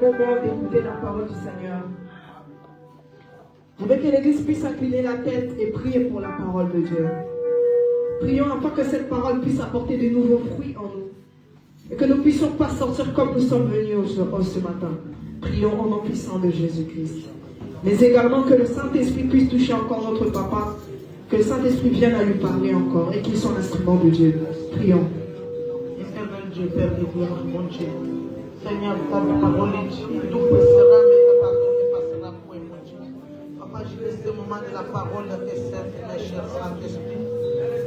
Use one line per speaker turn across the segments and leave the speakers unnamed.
moment d'écouter la parole du Seigneur. Je veux que l'Église puisse incliner la tête et prier pour la parole de Dieu. Prions afin que cette parole puisse apporter de nouveaux fruits en nous. Et que nous ne puissions pas sortir comme nous sommes venus ce matin. Prions au nom puissant de Jésus-Christ. Mais également que le Saint-Esprit puisse toucher encore notre papa. Que le Saint-Esprit vienne à lui parler encore et qu'il soit l'instrument de Dieu. Prions.
Éternel Dieu, Père de gloire, mon Dieu. Seigneur, ta parole dit que tout passera, mais ta parole ne passera point, mon Dieu. Papa, je laisse ce moment de la parole de tes saints, mes chers Saint-Esprit.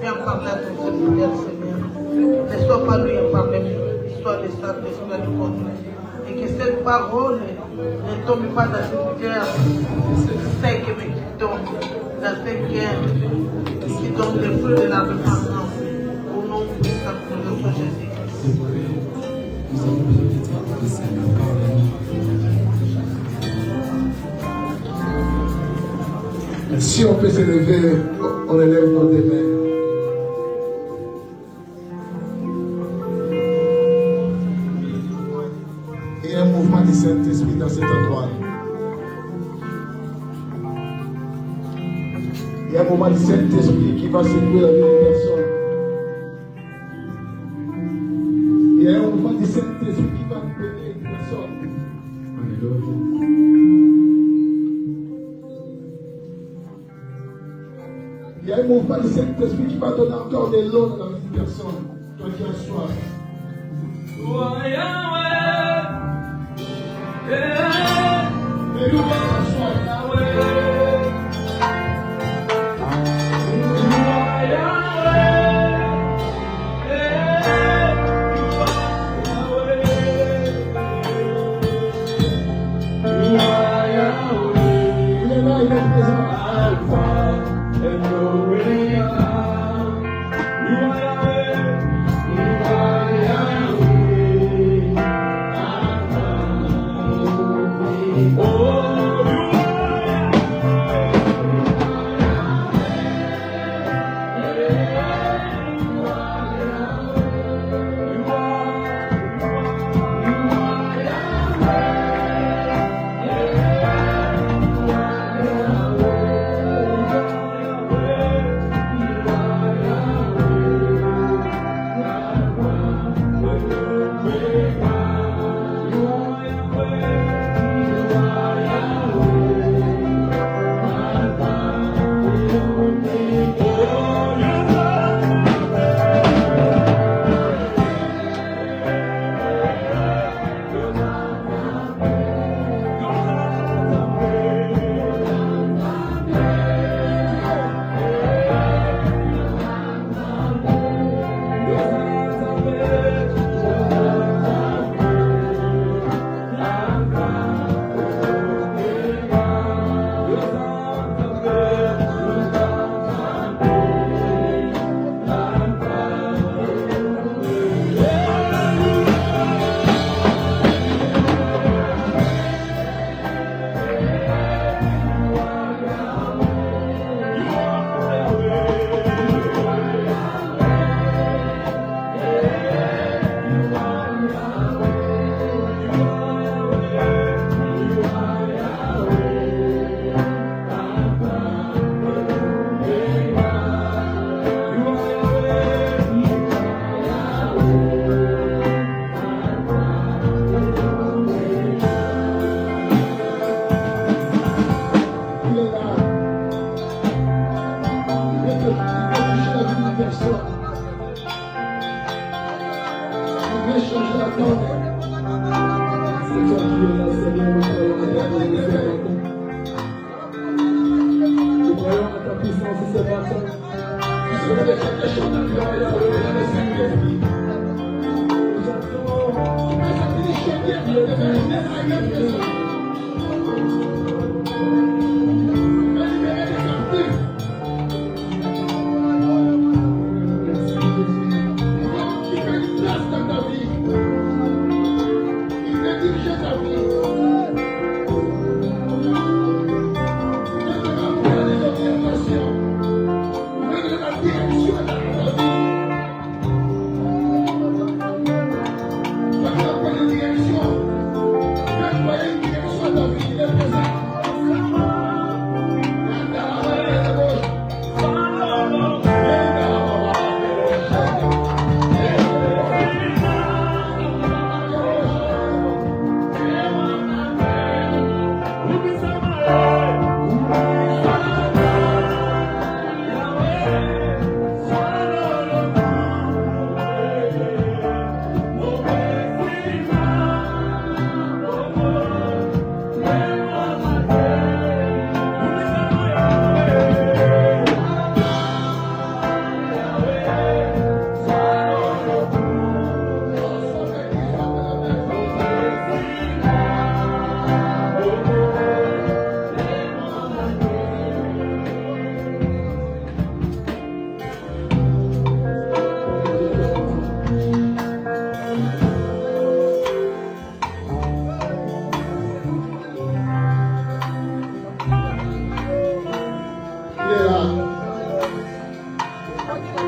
Viens parler à ton serviteur, Seigneur. Ne sois pas lui à parler, sois le Saint-Esprit à nous conduire. Et que cette parole ne tombe pas dans cette terre sec, mais qui tombe dans cette guerre qui donne le fruit de la repentance. Au nom de notre Jésus-Christ.
Si on peut se lever, on élève nos deux mains. Il y a un mouvement du Saint-Esprit dans cet endroit. Il y a un mouvement du Saint-Esprit qui va secouer la vie des personnes. Il y a un mouvement du Saint-Esprit qui va libérer les personnes. Il y a un mouvement du Saint-Esprit qui va donner encore de l'eau dans la vie des personnes. Toi qui as soif.
Thank you.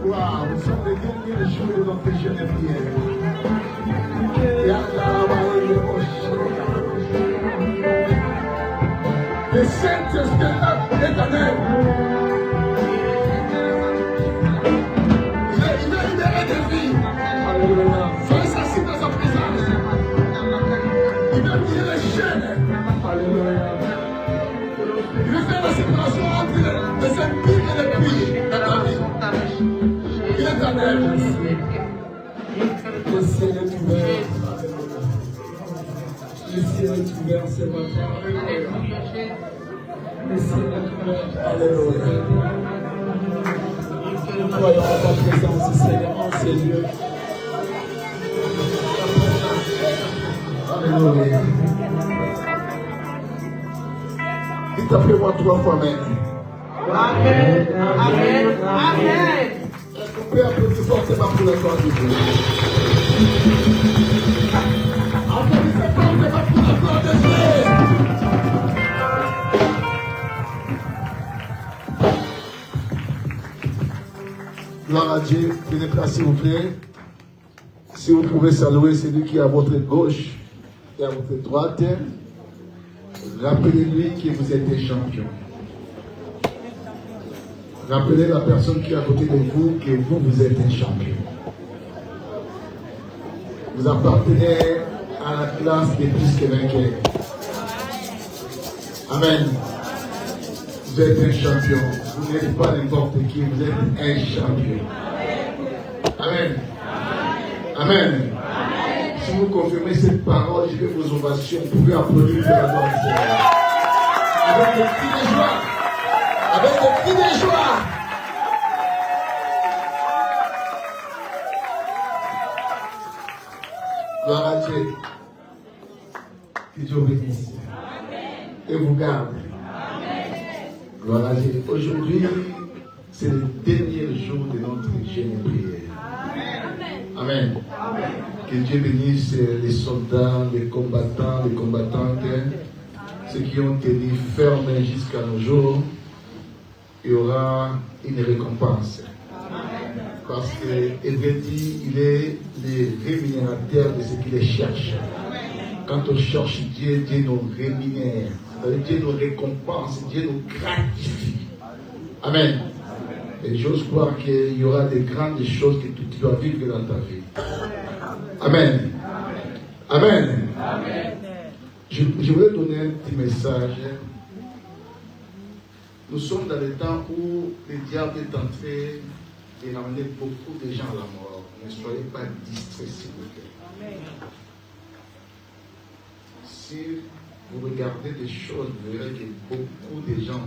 Waouh, nous sommes les derniers jours de notre jeûne et prière. Le Saint-Esprit éternel, il est libéré de vie. Soyez assis dans sa présence. Il veut briser les chaînes. Il veut faire la séparation entre les impies et les puits dans ta vie. Il est éternel. Le ciel est ouvert. Le ciel est ouvert ce matin. Le ciel est ouvert. Alléluia. Voyons la présence du Seigneur en ces lieux. Alléluia. Dites après moi 3 fois Amen.
Amen. Amen. Amen.
Est-ce qu'on peut applaudir fortement pour la gloire de Dieu? Applaudissez fortement pour la gloire de Dieu. Gloire à Dieu. Prenez place s'il vous plaît. Si vous pouvez saluer celui qui est à votre gauche et à votre droite, rappelez-lui que vous êtes des champions. Rappelez la personne qui est à côté de vous que vous êtes un champion. Vous appartenez à la classe des plus que vainqueurs. Amen. Vous êtes un champion. Vous n'êtes pas n'importe qui, vous êtes un champion. Amen. Amen. Si vous confirmez cette parole, je vais vos ovations. Vous pouvez applaudir pour la gloire du Seigneur. Avec des cris de joie. Avec des cris de joie. Gloire à Dieu. Que Dieu bénisse. Et vous garde. Gloire à Dieu. Aujourd'hui, c'est le dernier jour de notre jeûne et prière. Amen. Que Dieu bénisse les soldats, les combattants, les combattantes, ceux qui ont tenu ferme jusqu'à nos jours. Il y aura une récompense. Parce qu'il dit, il est le rémunérateur de ce qu'il cherche. Quand on cherche Dieu, Dieu nous rémunère. Dieu nous récompense, Dieu nous gratifie. Amen. Et j'ose croire qu'il y aura des grandes choses que tu dois vivre dans ta vie. Amen. Amen. Je voulais donner un petit message. Nous sommes dans le temps où le diable est en train d'amener beaucoup de gens à la mort. Ne soyez pas distraits, s'il vous plaît. Si vous regardez des choses, vous verrez que beaucoup de gens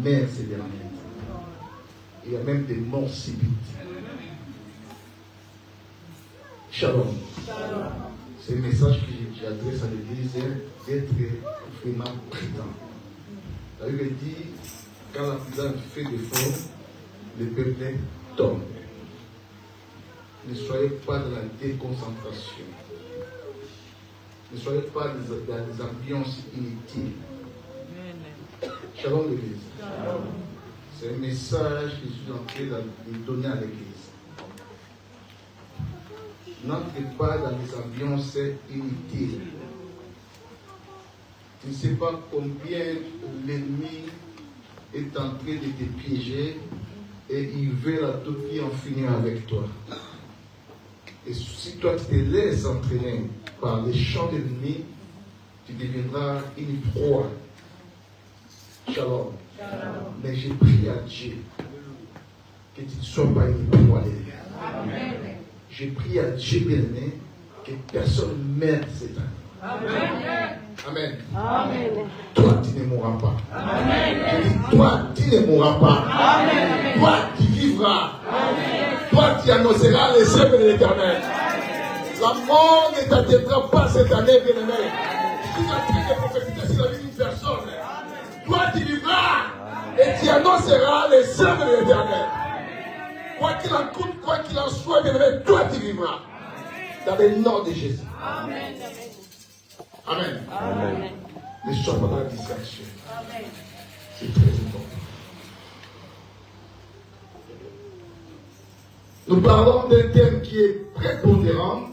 meurent ces derniers temps. Il y a même des morts subites. Shalom. C'est un message que j'adresse à l'Église d'être vraiment prudent. La Bible dit, quand la prudence fait défaut, le peuple tombe. Ne soyez pas dans la déconcentration. Ne soyez pas dans des ambiances inutiles. Shalom l'Église. C'est un message que je suis en train de donner à l'Église. N'entrez pas dans des ambiances inutiles. Tu ne sais pas combien l'ennemi est en train de te piéger et il veut à tout prix en finir avec toi. Et si toi tu te laisses entraîner par les chants de l'ennemi, tu deviendras une proie. Shalom. Mais j'ai prié à Dieu que tu ne sois pas une proie. J'ai prié à Dieu bien-aimé que personne ne meure cette année. Amen. Amen. Toi, tu ne mourras pas. Amen. Je dis, toi, tu ne mourras pas. Amen. Toi, tu vivras. Amen. Toi, tu annonceras les œuvres de l'Éternel. La mort ne t'atteindra pas cette année, bien-aimé. Je suis en train de prophétiser sur la vie d'une personne. Toi, tu vivras et tu annonceras les œuvres de l'Éternel. Quoi qu'il en coûte, quoi qu'il en soit, bien-aimé, toi, tu vivras. Dans le nom de Jésus. Amen. Amen. Amen. Ne sois pas dans la distraction. C'est très important. Nous parlons d'un thème qui est prépondérant.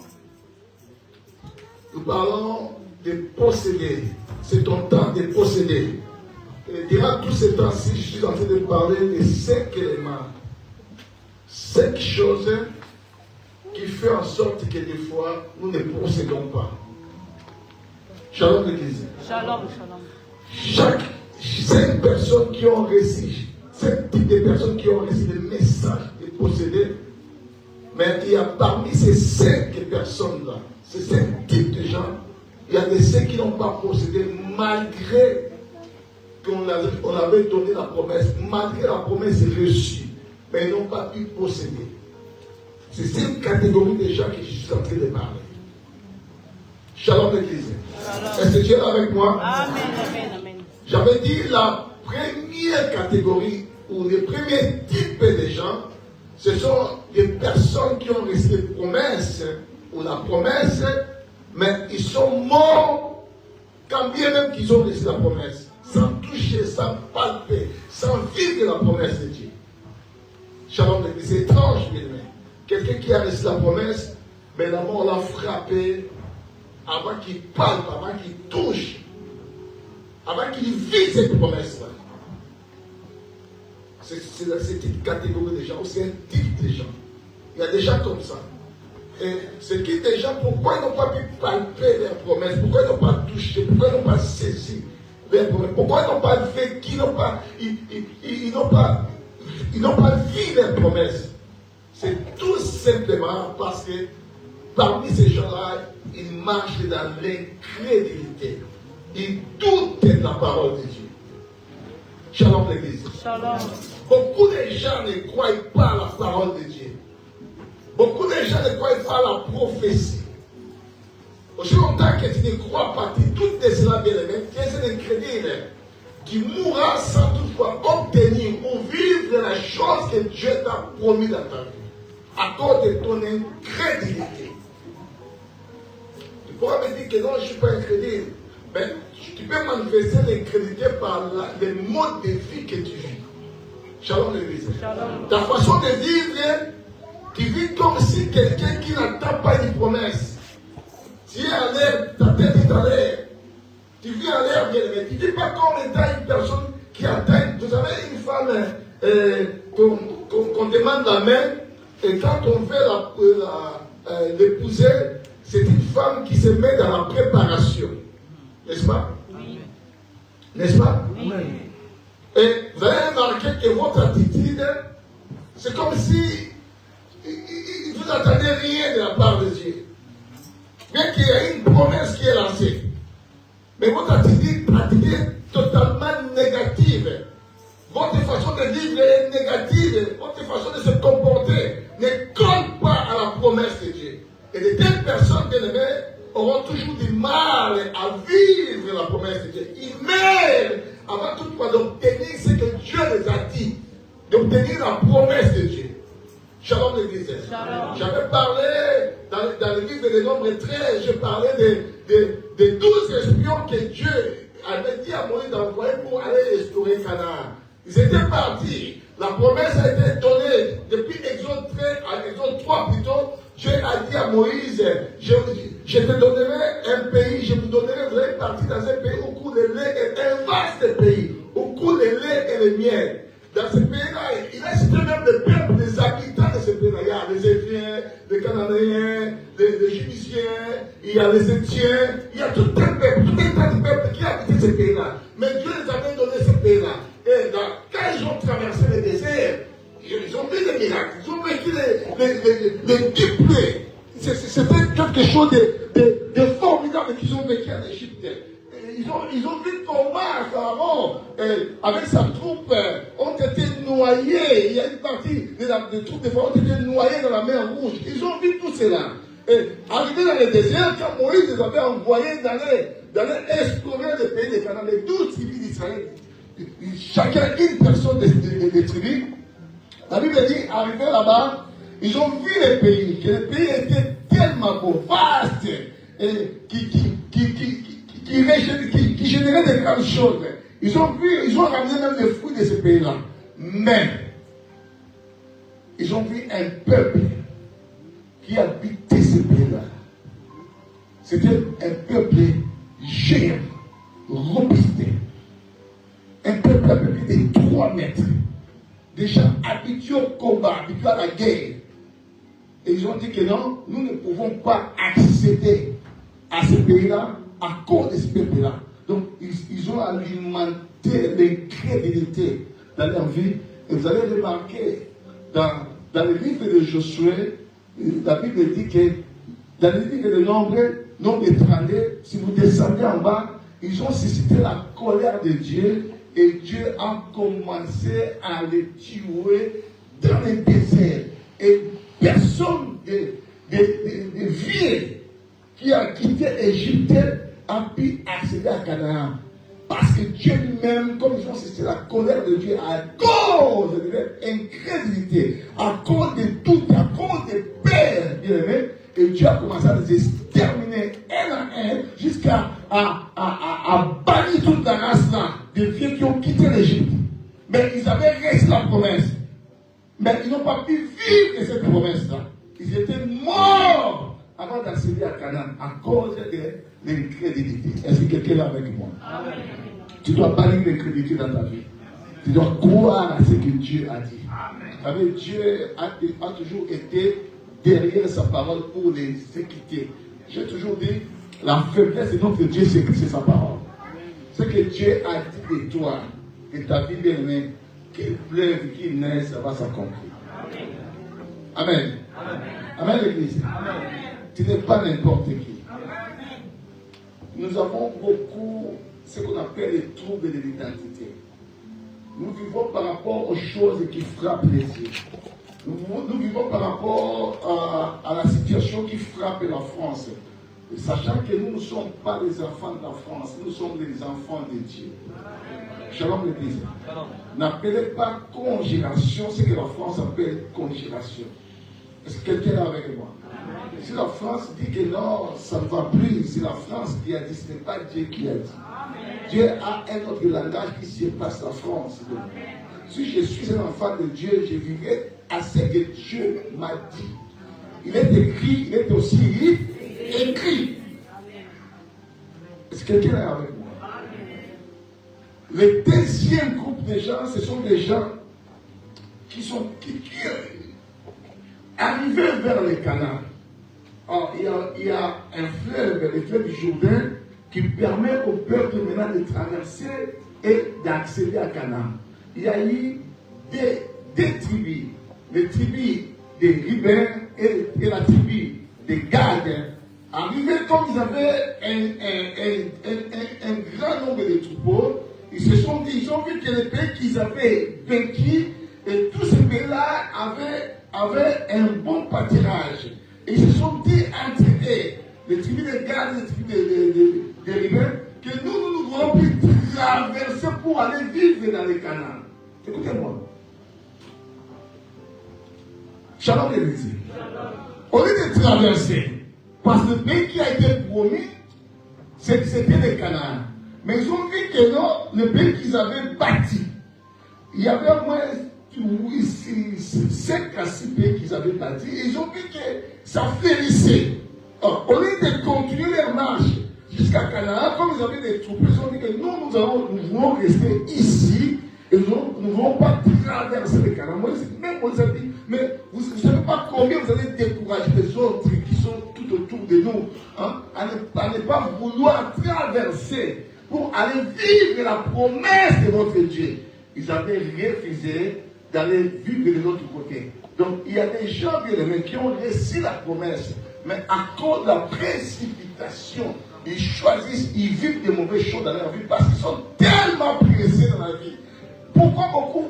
Nous parlons de posséder. C'est ton temps de posséder. Et durant tout ce temps-ci, je suis en train de parler de 5 éléments. 5 choses qui font en sorte que des fois, nous ne possédons pas. Shalom l'église.
Shalom, shalom.
5 personnes qui ont reçu, 5 types de personnes qui ont reçu le message de posséder. Mais il y a parmi ces 5 personnes-là, ces 5 types de gens, il y a des ceux qui n'ont pas possédé malgré qu'on avait donné la promesse, malgré la promesse reçue, mais ils n'ont pas pu posséder. C'est cette catégorie de gens que je suis en train de parler. Shalom l'église. Est-ce que tu es là avec moi?
Amen, amen, amen.
J'avais dit la première catégorie ou les premiers types de gens, ce sont des personnes qui ont reçu la promesse ou la promesse, mais ils sont morts quand bien même qu'ils ont reçu la promesse, sans toucher, sans palper, sans vivre la promesse de Dieu. Shalom l'église, c'est étrange, bien aimé. Quelqu'un qui a reçu la promesse, mais la mort l'a frappé avant qu'il palpe, avant qu'il touche, avant qu'il vive cette promesse-là. C'est une catégorie de gens, ou c'est un type de gens. Il y a des gens comme ça. Et ce type de gens, pourquoi ils n'ont pas pu palper leurs promesses? Pourquoi ils n'ont pas touché? Pourquoi ils n'ont pas saisi leurs promesses? Pourquoi ils n'ont pas vécu? Ils n'ont pas vu leurs promesses? C'est tout simplement parce que parmi ces gens-là, ils marchent dans l'incrédulité. Ils doutent de la parole de Dieu. Shalom l'église.
Shalom.
Beaucoup de gens ne croient pas à la parole de Dieu. Beaucoup de gens ne croient pas à la prophétie. Aussi longtemps que tu ne crois pas, tu doutes de cela, bien aimé, tu es incrédule. Tu mourras sans toutefois obtenir ou vivre la chose que Dieu t'a promis dans ta vie, à cause de ton incrédulité. Tu pourras me dire que non, je ne suis pas incrédule. Mais tu peux manifester l'incrédulité par le mode de vie que tu vis. Shalom l'église. Ta façon de vivre, tu vis comme si quelqu'un qui n'attend pas une promesse. Tu es à l'air, ta tête est à l'air. Tu vis à l'air, bien aimé. Tu ne dis pas qu'on est une personne qui attend. Vous savez, une femme qu'on demande la main, et quand on veut l'épouser, c'est une femme qui se met dans la préparation. N'est-ce pas?
Oui.
N'est-ce pas?
Oui.
Et vous avez remarqué que votre attitude, c'est comme si vous n'attendez rien de la part de Dieu. Bien qu'il y ait une promesse qui est lancée. Mais votre attitude est totalement négative. Votre façon de vivre est négative. Votre façon de se comporter ne colle pas à la promesse de Dieu. Et de telles personnes, bien aimées, auront toujours du mal à vivre la promesse de Dieu. Ils meurent avant tout d'obtenir ce que Dieu les a dit, d'obtenir la promesse de Dieu. Shalom l'église. J'avais parlé dans le livre des Nombres 13, je parlais des 12 espions que Dieu avait dit à Moïse d'envoyer pour aller explorer Canaan. Ils étaient partis. La promesse a été donnée depuis Exode 13 à Exode 3 plutôt. Dieu a dit à Moïse, je te donnerai un pays, je vous donnerai, vous allez partir dans un pays où coule le lait, et un vaste pays, où coule le lait et le miel. Dans ce pays-là, il a cité même le peuple, les habitants de ce pays-là. Il y a les Éphiens, les Cananéens, les Judiciens, il y a les Étiens, il y a tout un peuple, tout un tas de peuples qui habitent ce pays-là. Mais Dieu les avait donné ce pays-là. Et quand ils ont traversé le désert, ils ont vu des miracles, ils ont vécu les duplés. C'était quelque chose de formidable qu'ils ont vécu en Égypte. Ils ont vu comment Pharaon, avec sa troupe, ont été noyés. Il y a une partie des troupes de Pharaon ont été noyées dans la mer Rouge. Ils ont vu tout cela. Et arrivé dans le désert, quand Moïse les avait envoyés d'aller explorer le pays de Canaan, les 12 tribus d'Israël, chacun une personne des tribus, la Bible dit, arrivé là-bas, ils ont vu le pays, que le pays était tellement beau, vaste, et qui générait de grandes choses. Ils ont ramené même les fruits de ce pays-là. Mais, ils ont vu un peuple qui habitait ce pays-là. C'était un peuple géant, robuste. Un peuple à peu près de 3 mètres. Des gens habitués au combat, habitués à la guerre. Et ils ont dit que non, nous ne pouvons pas accéder à ce pays-là à cause de ce peuple-là. Donc, ils ont alimenté l'incrédulité dans leur vie. Et vous allez remarquer, dans le livre de Josué, la Bible dit que dans le livre de nombre étrangers, si vous descendez en bas, ils ont suscité la colère de Dieu et Dieu a commencé à les tuer dans le désert. Et personne de vieux qui a quitté l'Égypte a pu accéder à Canaan. Parce que Dieu lui-même, comme ils ont suscité la colère de Dieu à cause de leur incrédulité, à cause de tout, à cause des pères, bien aimés, et Dieu a commencé à les exterminer un à un jusqu'à bannir toute la race là, des vieux qui ont quitté l'Égypte. Mais ils avaient resté la promesse. Mais ils n'ont pas pu vivre de cette promesse-là. Ils étaient morts avant d'accéder à Canaan à cause de l'incrédulité. Est-ce que quelqu'un est avec moi? Amen. Tu dois bannir l'incrédulité dans ta vie. Tu dois croire à ce que Dieu a dit. Vous savez, Dieu a toujours été derrière sa parole pour les équiter. J'ai toujours dit, la faiblesse de notre Dieu, c'est sa parole. Ce que Dieu a dit de toi, de ta vie bien-aimée, qu'il pleuve, qu'il naisse, ça va s'accomplir. Amen. Amen. Amen, l'Église. Tu n'es pas n'importe qui. Nous avons beaucoup ce qu'on appelle les troubles de l'identité. Nous vivons par rapport aux choses qui frappent les yeux. Nous vivons par rapport à la situation qui frappe la France. Sachant que nous ne sommes pas les enfants de la France, nous sommes les enfants de Dieu. Shalom l'Église. N'appelez pas congélation ce que la France appelle congélation. Est-ce que quelqu'un est avec moi? Si la France dit que non, ça ne va plus, c'est la France qui a dit, ce n'est pas Dieu qui a dit. Dieu a un autre langage qui surpasse la France. Donc, si je suis un enfant de Dieu, je vivrai à ce que Dieu m'a dit. Il est écrit, il est aussi écrit. Est-ce que quelqu'un est avec moi? Le deuxième groupe de gens, ce sont des gens qui sont arrivés vers le Canaan. Alors, il y a un fleuve, le fleuve du Jourdain, qui permet au peuple maintenant de traverser et d'accéder à Canaan. Il y a eu deux tribus, les tribus des Rubens et la tribu des Gad. Arrivés comme ils avaient un grand nombre de troupeaux, ils se sont dit, ils ont vu que les pays qu'ils avaient vaincus, et tous ces pays-là avaient un bon pâturage. Et ils se sont dit entre eux, les tribus de Gad et les tribus des Rubens, que nous devons plus traverser pour aller vivre dans les Canaan. Écoutez-moi. Shalom l'Église. Au lieu de traverser, parce que le pays qui a été promis, c'était les Canaan. Mais ils ont vu que non, le pays qu'ils avaient bâti, il y avait au moins 5 à 6 pays qu'ils avaient bâti, et ils ont vu que ça fléchissait. Au lieu de continuer leur marche jusqu'à Canaan, comme ils avaient des troupes, ils ont dit que nous voulons rester ici, et nous ne voulons pas traverser le Canaan. Même on a dit, mais vous ne savez pas combien vous allez décourager les autres qui sont tout autour de nous, hein, à ne pas vouloir traverser pour aller vivre la promesse de votre Dieu. Ils avaient refusé d'aller vivre de l'autre côté. Donc il y a des gens bien-aimés qui ont reçu la promesse, mais à cause de la précipitation, ils choisissent, ils vivent des mauvaises choses dans leur vie parce qu'ils sont tellement pressés dans la vie. Pourquoi beaucoup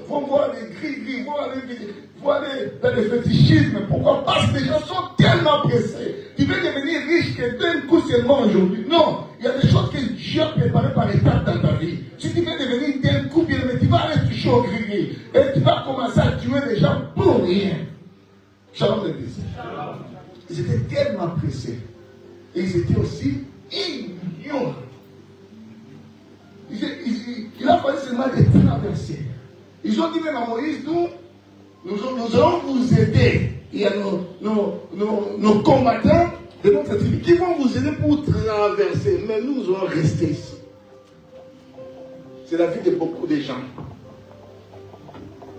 vont voir les gris-gris, vont aller dans les fétichismes? Pourquoi? Parce que les gens sont tellement pressés. Tu veux devenir riche que d'un coup seulement aujourd'hui. Non, il y a des choses que Dieu a préparées par étapes dans ta vie. Si tu veux devenir d'un coup bien, mais tu vas aller toucher au gris-gris. Et tu vas commencer à tuer les gens pour rien. Shalom l'Église. Ils étaient tellement pressés. Et ils étaient aussi ignorants. Il a fallu seulement les traverser. Ils ont dit même à Moïse, nous, nous allons vous aider. Il y a nos combattants de notre tribu qui vont vous aider pour traverser. Mais nous allons rester ici. C'est la vie de beaucoup de gens.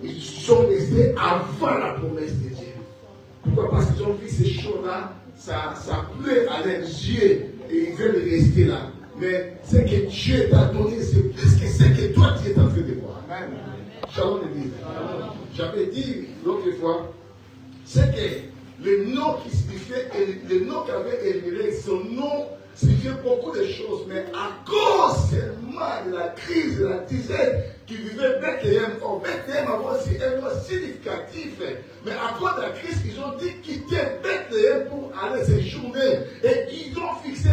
Ils sont restés avant la promesse de Dieu. Pourquoi? Parce qu'ils ont vu ces choses-là, ça plaît à leurs yeux et ils veulent rester là. Mais ce que Dieu t'a donné, c'est plus que ce que toi tu es en train de voir. Amen. Shalom l'église. J'avais dit l'autre fois, c'est que le nom qui signifiait, le nom qu'avait élevé, son nom signifiait beaucoup de choses, mais à cause seulement de la crise, de la disette qui vivait Bethléem, Bethléem avait aussi un nom significatif, mais à cause de la crise, ils ont dit quitter Bethléem pour aller séjourner, et ils ont fixé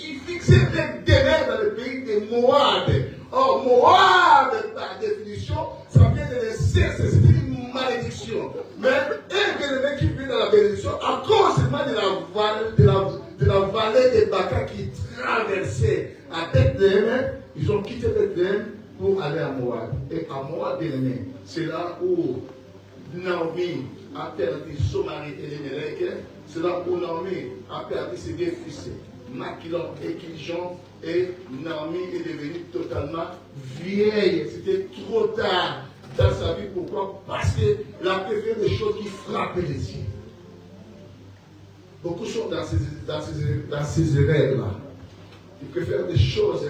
ils fixaient leur demeure dans le pays de Moab. Or, Moab, par définition, ça vient de laisser, c'est une malédiction. Mais un bien-aimé qui vit dans la bénédiction, à cause seulement de la vallée de Baka qui traversait à Bethléem, ils ont quitté Bethléem pour aller à Moab. Et à Moab, bien-aimé, c'est là où Naomi a perdu son mari Elimelech. C'est là où Naomi a perdu ses deux fils, Maquilon et Kilijon. Et Naomi est devenue totalement vieille. C'était trop tard dans sa vie. Pourquoi? Parce qu'elle a préféré des choses qui frappaient les yeux. Beaucoup sont dans ces erreurs-là. Ils préfèrent des choses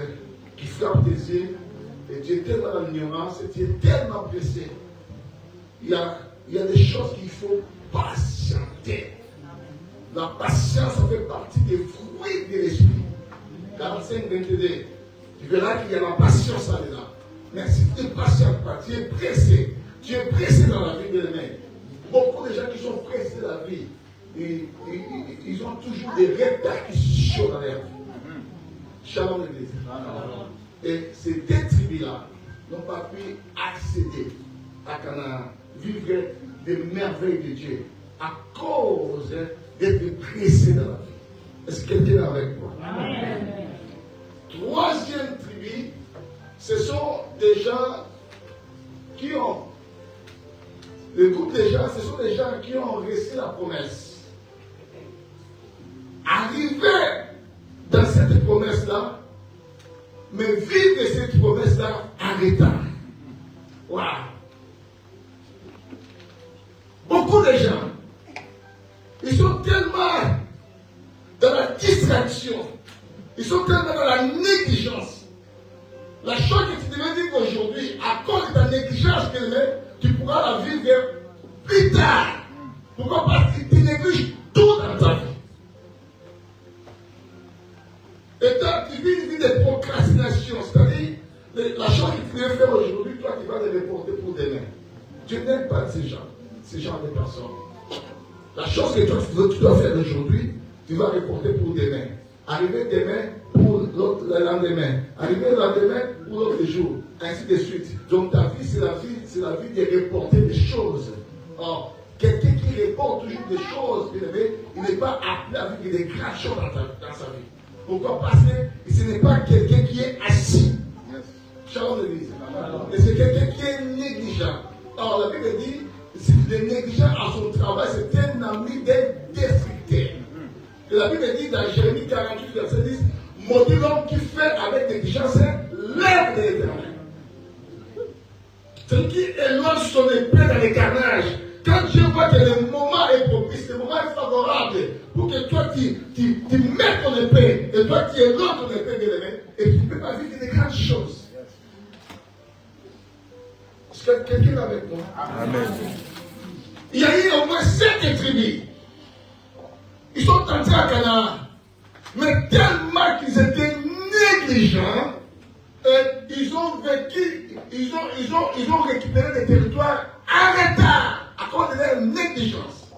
qui frappent tes yeux. Et Dieu est tellement dans l'ignorance, et Dieu est tellement pressé. Il y a des choses qu'il faut patienter. La patience, ça fait partie des fruits de l'esprit. 45, 22. Tu verras qu'il y a la patience là-dedans. Mais si tu ne patientes pas, tu es pressé. Tu es pressé dans la vie de l'humain. Beaucoup de gens qui sont pressés dans la vie, ils ont toujours des répercussions dans leur vie. Shalom l'église. Et ces deux tribus-là n'ont pas pu accéder à Canaan, vivre des merveilles de Dieu à cause d'être pressés dans la vie. Est-ce que quelqu'un est avec moi? Amen. Troisième tribu, ce sont des gens qui ont, le groupe des gens, ce sont des gens qui ont reçu la promesse. Arriver dans cette promesse-là, mais vivre cette promesse-là en retard. Wow. Beaucoup de gens, ils sont tellement dans la distraction, ils sont tellement dans la négligence. La chose que tu devais vivre aujourd'hui, à cause de ta négligence, tu pourras la vivre plus tard. Pourquoi? Parce que tu négliges tout dans ta vie. Et toi, tu vis une vie de procrastination, c'est-à-dire la chose que tu devais faire aujourd'hui, toi, tu vas le reporter pour demain. Tu n'aimes pas ces gens de personnes. La chose que toi, tu dois faire aujourd'hui, tu vas reporter pour demain. Arriver demain pour le lendemain. Arriver le lendemain pour l'autre jour. Ainsi de suite. Donc ta vie, c'est la vie de reporter des choses. Or, quelqu'un qui reporte toujours des choses, il n'est pas appelé à vivre des grandes choses dans sa vie. Pourquoi? Parce que ce n'est pas quelqu'un qui est assis. Shalom l'église. Mais c'est quelqu'un qui est négligent. Or, la Bible dit, le négligent à son travail, c'est un ami d'un destructeur. Et la Bible dit dans Jérémie 48, verset 10, maudit l'homme qui fait avec négligence l'œuvre de l'Éternel. Celui qui éloigne son épée dans les carnages. Quand Dieu voit que le moment est propice, le moment est favorable pour que toi tu mettes ton épée et toi tu éloignes ton épée de l'épée et tu ne peux pas vivre des grandes choses. Est-ce que quelqu'un est avec moi? Amen. Il y a eu au moins 7 tribus. Ils sont entrés à Canaan. Mais tellement qu'ils étaient négligents, ils ont vécu, ils ont récupéré des territoires en retard à cause de leur négligence.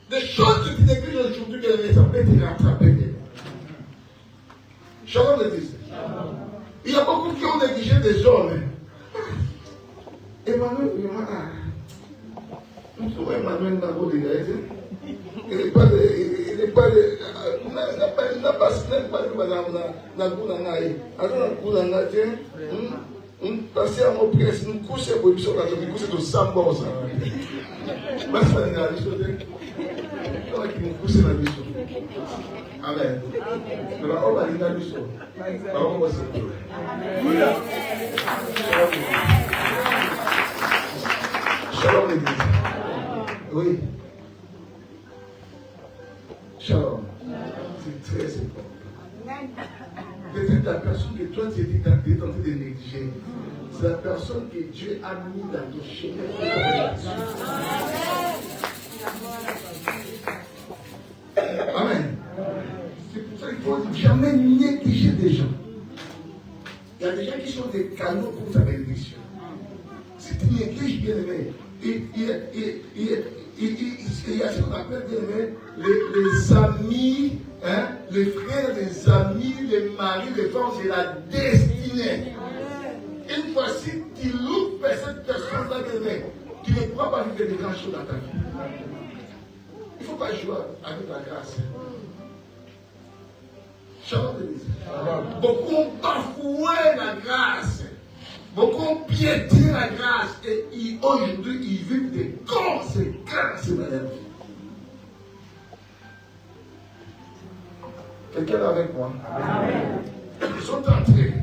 Des choses que tu négliges aujourd'hui, ça peut te rattraper. Shalom l'église. Il y a beaucoup qui ont négligé des hommes. Emmanuel il n'est pas Parce que mon presse, nous couchons pour émission là, nous couchons de 100 morts ça. Mais ça n'est pas la mission. On qui nous couche la mission. Amen. Mais on va dire la mission. On va se dire. Shalom l'église. Oui. Shalom. C'est très important. Peut-être la personne que toi tu es tenté de négliger, c'est la personne que Dieu a mis dans ton chemin. Amen. C'est pour ça qu'il ne faut jamais négliger des gens. Il y a des gens qui sont des canaux pour ta bénédiction. Si tu négliges, bien aimé, il y a ce qu'on appelle bien aimé les amis. Hein? Les frères, les amis, les maris, les femmes, c'est la destinée. Une fois si tu loupes cette personne-là, tu ne pourras pas vivre de grandes choses dans ta vie. Il ne faut pas jouer avec la grâce. Shalom de beaucoup ont bafoué la grâce. Beaucoup ont piétiné la grâce. Et aujourd'hui, ils vivent des conséquences de leur vie. Quelqu'un est avec moi? Amen. Ils sont entrés.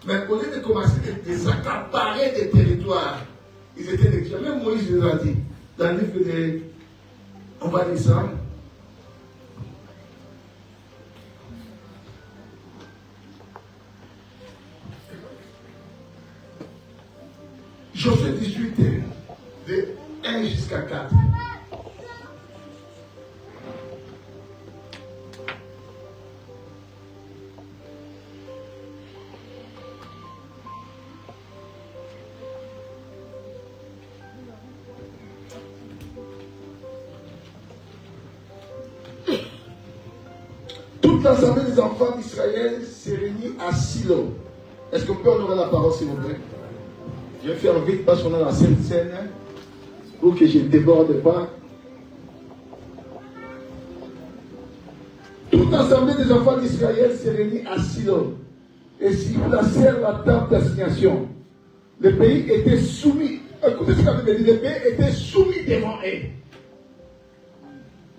Mais au lieu de commencer de s'accaparer des territoires, ils étaient négligés. Même Moïse les a dit. Dans le livre de. On va dire ça. Josué 18, de 1 jusqu'à 4. Toute l'assemblée des enfants d'Israël s'est réunie à Silo. Est-ce qu'on peut honorer la parole, s'il vous plaît? Je vais faire vite parce qu'on est dans cette scène pour que je ne déborde pas. Toute l'assemblée des enfants d'Israël s'est réunie à Silo et s'y placèrent la tente d'assignation. Le pays était soumis. Écoutez ce qu'on dit. Le pays était soumis devant eux.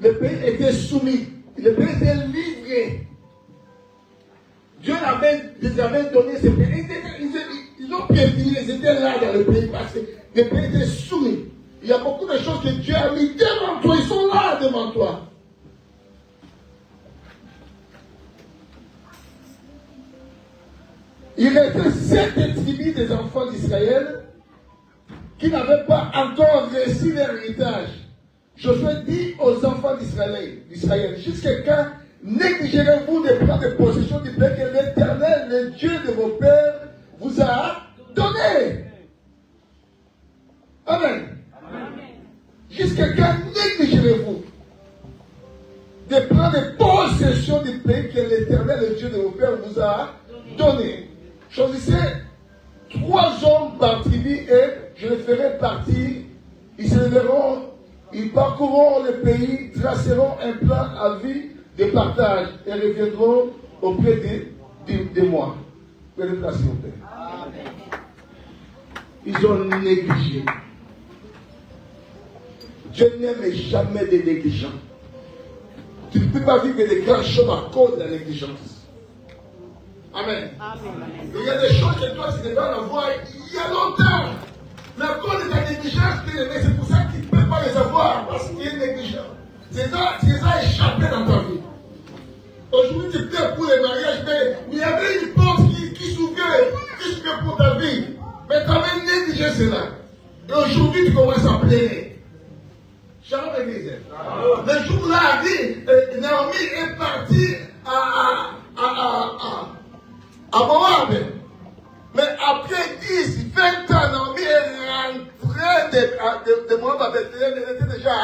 Le pays était soumis. Le pays était livré. Dieu les avait donné ce pays. Ils ont piétiné, ils étaient là dans le pays parce que le pays était soumis. Il y a beaucoup de choses que Dieu a mis devant toi. Ils sont là devant toi. Il restait 7 tribus des enfants d'Israël qui n'avaient pas encore reçu leur héritage. Josué dit aux enfants d'Israël, jusqu'à quand négligerez-vous de prendre possession du pays que l'Éternel, le Dieu de vos pères, vous a donné? Amen. Jusqu'à quand négligerez-vous de prendre possession du pays que l'Éternel, le Dieu de vos pères, vous a donné? Choisissez 3 hommes par tribu et je les ferai partir. Ils se lèveront. Ils parcourront le pays, traceront un plan à vie de partage et reviendront auprès de moi. Prenez place, s'il vous plaît. Ils ont négligé. Dieu n'aime jamais des négligents. Tu ne peux pas vivre des grandes choses à cause de la négligence. Amen. Il y a des choses que toi tu devais avoir il y a longtemps. Mais à cause de ta négligence, c'est pour ça que tu ne peux pas les avoir parce qu'il est négligent. Tu les as échappés dans ta vie. Aujourd'hui, tu plais pour les mariages, mais il y avait une porte qui s'ouvrait pour ta vie. Mais tu avais négligé cela. Et aujourd'hui, tu commences à plaider. Shalom l'église. Le jour-là, Naomi est partie à Moab. Mais après 10, 20 ans, Naomi est rentrée de Moab à Bethléem. Elle était déjà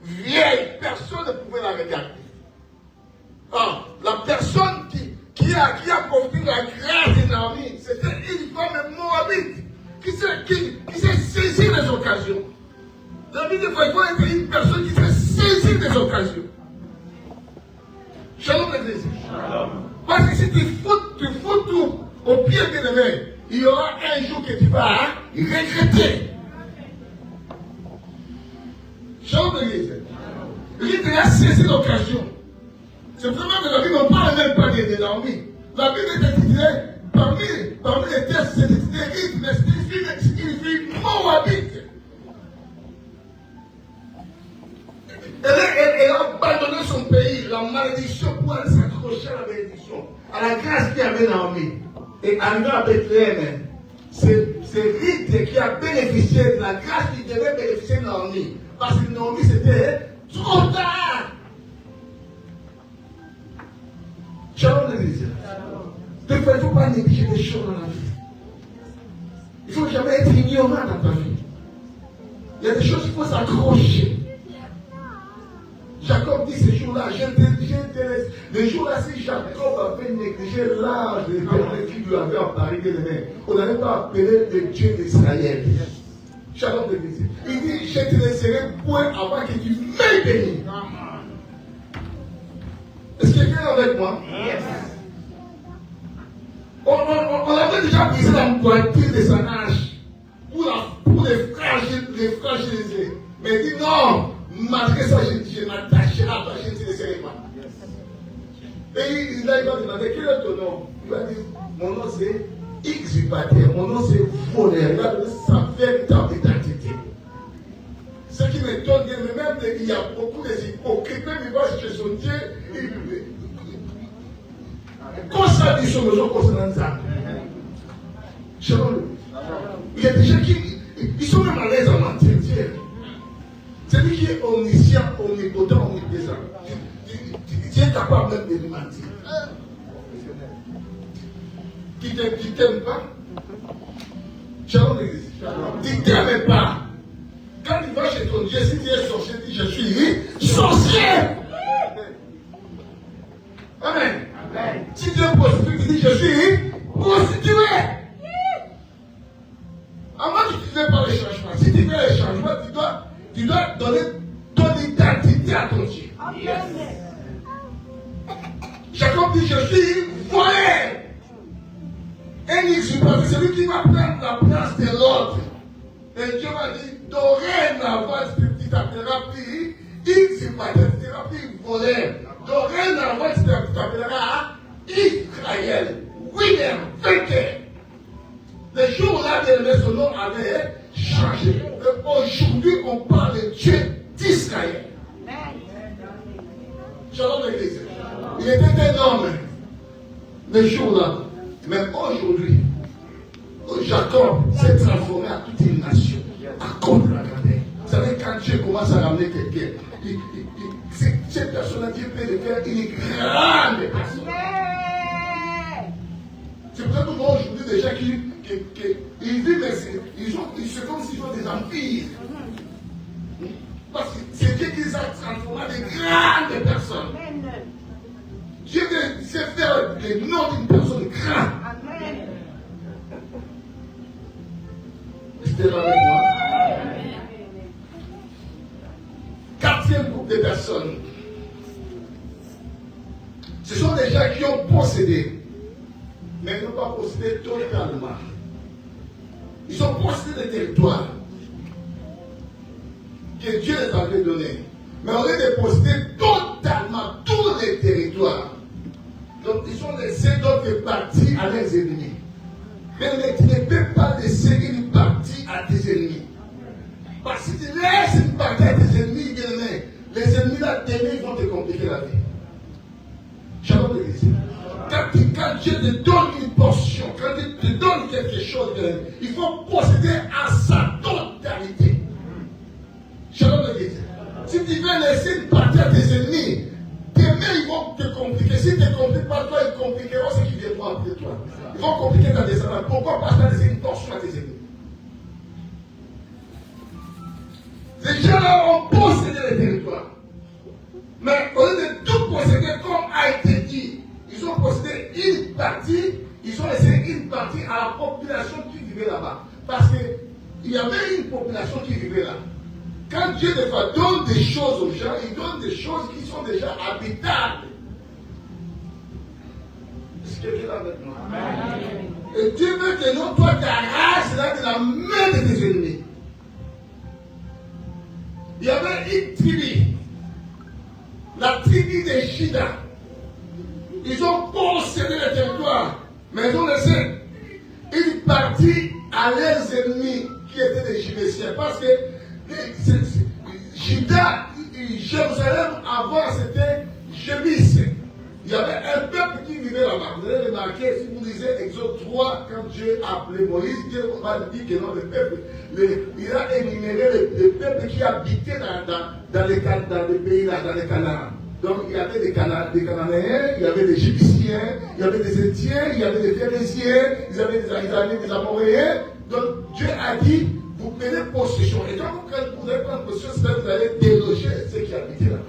vieille. Personne ne pouvait la regarder. Ah, la personne qui a profité de la grâce de Naomi, c'était une femme moabite qui s'est saisie des occasions. David de Fréquent était une personne qui s'est saisie des occasions. Shalom l'église. Parce que si tu fous tout au pied bien aimé, il y aura un jour que tu vas regretter. Chante l'église. L'église a saisi l'occasion. C'est vraiment que la Bible ne parle même pas de Naomi. La Bible est intitulée, parmi les textes, c'est intitulé Ruth, mais signifie Moabite. Elle a abandonné son pays, la malédiction, pour aller s'accrocher à la bénédiction, à la grâce qu'il y avait Naomi. Et arrivé à Bethléem, c'est Ruth qui a bénéficié de la grâce qui devait bénéficier de Naomi. Parce que Naomi, c'était trop tard. Shalom l'église. Il ne faut pas négliger des choses dans la vie. Il ne faut jamais être ignorant dans ta vie. Il y a des choses qu'il faut s'accrocher. Jacob dit ces jours-là, les jours-là, si Jacob avait négligé l'âge de l'éternel qui lui avait apparu de mains, on n'allait pas appeler le Dieu d'Israël. Shalom l'église. Il dit, je te laisserai point avant que tu m'aies béni. Est-ce qu'il y a quelqu'un avec moi? Yes. On avait déjà brisé la poitrine de son âge pour les fragiliser. Mais il dit non, malgré ça, je m'attachais à toi, je ne te laisserai pas. Et il va demander quel est ton nom? Il va dire mon nom c'est X-Pater, mon nom c'est Voleur. Il va donner sa véritable identité. Ce qui m'étonne, même il y a beaucoup d'hypocrites, même il va chez son Dieu, quand ça dit son besoin concernant ça, il y a des gens qui ils sont même à l'aise à mentir. C'est lui qui est omniscient, omnipotent, omniprésent. Tu es capable même de lui mentir. Qui ne t'aime pas? Shalom l'église. Tu ne t'aimes pas. Quand tu vas chez ton Dieu, si tu es sorcier, tu dis je suis sorcier. Amen. Si tu es prostitué, tu dis je suis prostitué. Avant d'utiliser par le changement, si tu fais le changement, tu dois donner ton identité à ton Dieu. Jacob dit je suis volé. Un X-Pater, c'est lui qui va prendre la place de l'autre. Et Dieu m'a dit dorénavant, tu t'appelleras plus X-Pater, tu t'appelleras plus volé. Dorénavant, tu t'appelleras Israël. Winner, vainqueur. Le jour-là, son nom avait changé. Aujourd'hui, on parle de Dieu d'Israël. Shalom l'église. Il était un homme. Le jour-là. Mais aujourd'hui, Jacob s'est transformé en toute une nation. À cause de la grandeur. Vous savez, quand Dieu commence à ramener quelqu'un, cette personne-là, Dieu peut le faire une grande personne. C'est pour ça que nous voyons aujourd'hui des gens qui ils vivent, mais c'est comme s'ils ont des empires. Parce que c'est Dieu qui les a transformés en des grandes personnes. Dieu sait faire le nom d'une personne grande. Restez là avec moi. Quatrième groupe de personnes. Ce sont des gens qui ont possédé, mais ils n'ont pas possédé totalement. Ils ont possédé des territoires que Dieu les avait donnés. Mais on les a possédé totalement tous les territoires. Donc ils ont laissé d'autres parties à leurs ennemis. Mais tu ne peux pas laisser une partie à tes ennemis. Parce que si tu laisses une partie à tes ennemis, les ennemis là, ils vont te compliquer la vie. Shalom l'église. Quand Dieu te donne une portion, quand Dieu te donne quelque chose, il faut posséder à sa totalité. Shalom l'église. Si tu veux laisser une partie à tes ennemis, demain ils vont te compliquer. Si tu ne compliques pas toi, ils compliqueront ceux qui viendront après toi. Ils vont compliquer ta descendance. Pourquoi? Parce que tu as laissé une portion à tes ennemis. Ces gens-là ont possédé les territoires. Mais au lieu de tout posséder comme a été dit, ils ont possédé une partie, ils ont laissé une partie à la population qui vivait là-bas. Parce qu'il y avait une population qui vivait là. Quand Dieu des fois donne des choses aux gens, il donne des choses qui sont déjà habitables. Est-ce que quelqu'un est avec moi? Amen. Et Dieu veut que non, toi, t'arraches là de la main de tes ennemis. Il y avait une tribu, la tribu des Juda. Ils ont possédé le territoire, mais ils ont laissé une partie à leurs ennemis qui étaient des Judéciens. Parce que Juda, Jérusalem, avant, c'était Jébus. Il y avait un peuple qui vivait là-bas. Vous allez remarquer, si vous lisez Exode 3, quand Dieu a appelé Moïse, Dieu va dire que non, le peuple, il a énuméré les peuples qui habitaient dans les pays là, dans les Canaan. Donc il y avait des Cananéens, il y avait des Égyptiens, il y avait des Étiens, il y avait des Phérésiens, il y avait des Amoréens. Donc Dieu a dit, vous prenez possession. Et quand vous allez prendre possession, vous allez déloger ceux qui habitaient là-bas.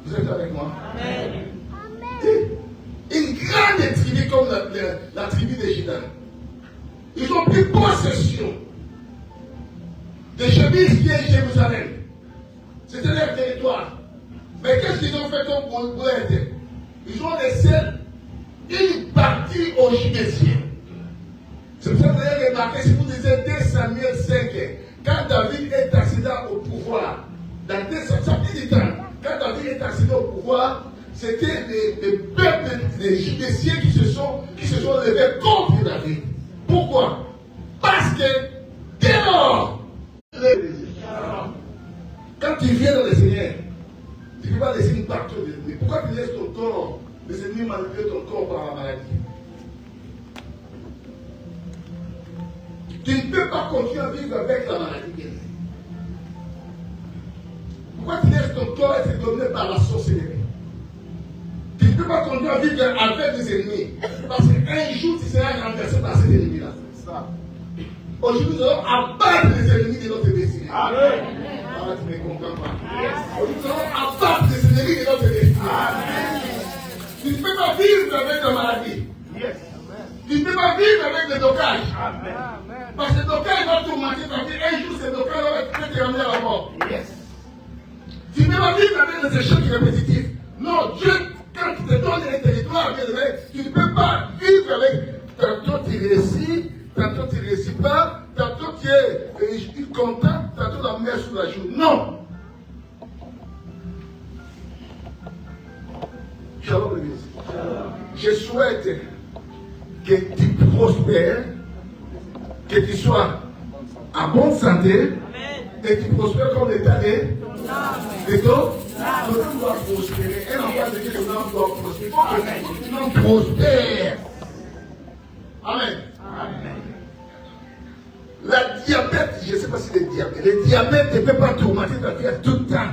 Vous êtes avec moi? Amen. Une grande tribu comme la tribu des Juda. Ils ont pris possession de Jébus qui est Jérusalem. C'était leur territoire. Mais qu'est-ce qu'ils ont fait comme pour aider? Ils ont laissé une partie aux Judéciens. C'est pour ça que vous avez remarqué, si vous lisez 2 Samuel 5, quand David est accédé au pouvoir, dans 2 Samuel, quand David est accédé au pouvoir, c'était les peuples, les Judéciens qui se sont levés contre David. Pourquoi? Parce que dès lors, quand tu viens dans le Seigneur, tu ne peux pas laisser une partie de l'ennemi. Pourquoi tu laisses ton corps, les ennemis manipuler ton corps par la maladie? Tu ne peux pas continuer à vivre avec la maladie. Pourquoi tu laisses ton corps être dominé par la sorcellerie? Tu ne peux pas continuer à vivre avec des ennemis. Parce qu'un jour, tu seras renversé par ces ennemis-là. Aujourd'hui, nous allons abattre les ennemis de notre destinée. Amen. Ah, tu ne me comprends pas. Aujourd'hui, nous allons abattre les ennemis de notre destinée. Amen. Tu ne peux pas vivre avec la maladie. Yes. Tu ne peux pas vivre avec le docage. Amen. Parce que le docage va tourmenter ta vie. Un jour, ce docage va te ramener à la mort. Yes. Tu ne peux pas vivre avec les échecs répétitifs. Non, Dieu, quand il te donne un territoire, tu ne peux pas vivre avec. Tantôt tu réussis, tantôt tu ne réussis pas, tantôt tu es content, tantôt la mer sous la joue. Non! Shalom l'église. Je souhaite que tu prospères, que tu sois en bonne santé, et que tu prospères comme l'état de ton. Tu dois prospérer. Un enfant de Dieu doit prospérer. Tu dois prospérer. Amen. Amen. La diabète, je ne sais pas si le diabète ne peut pas tourmenter ta vie tout le temps.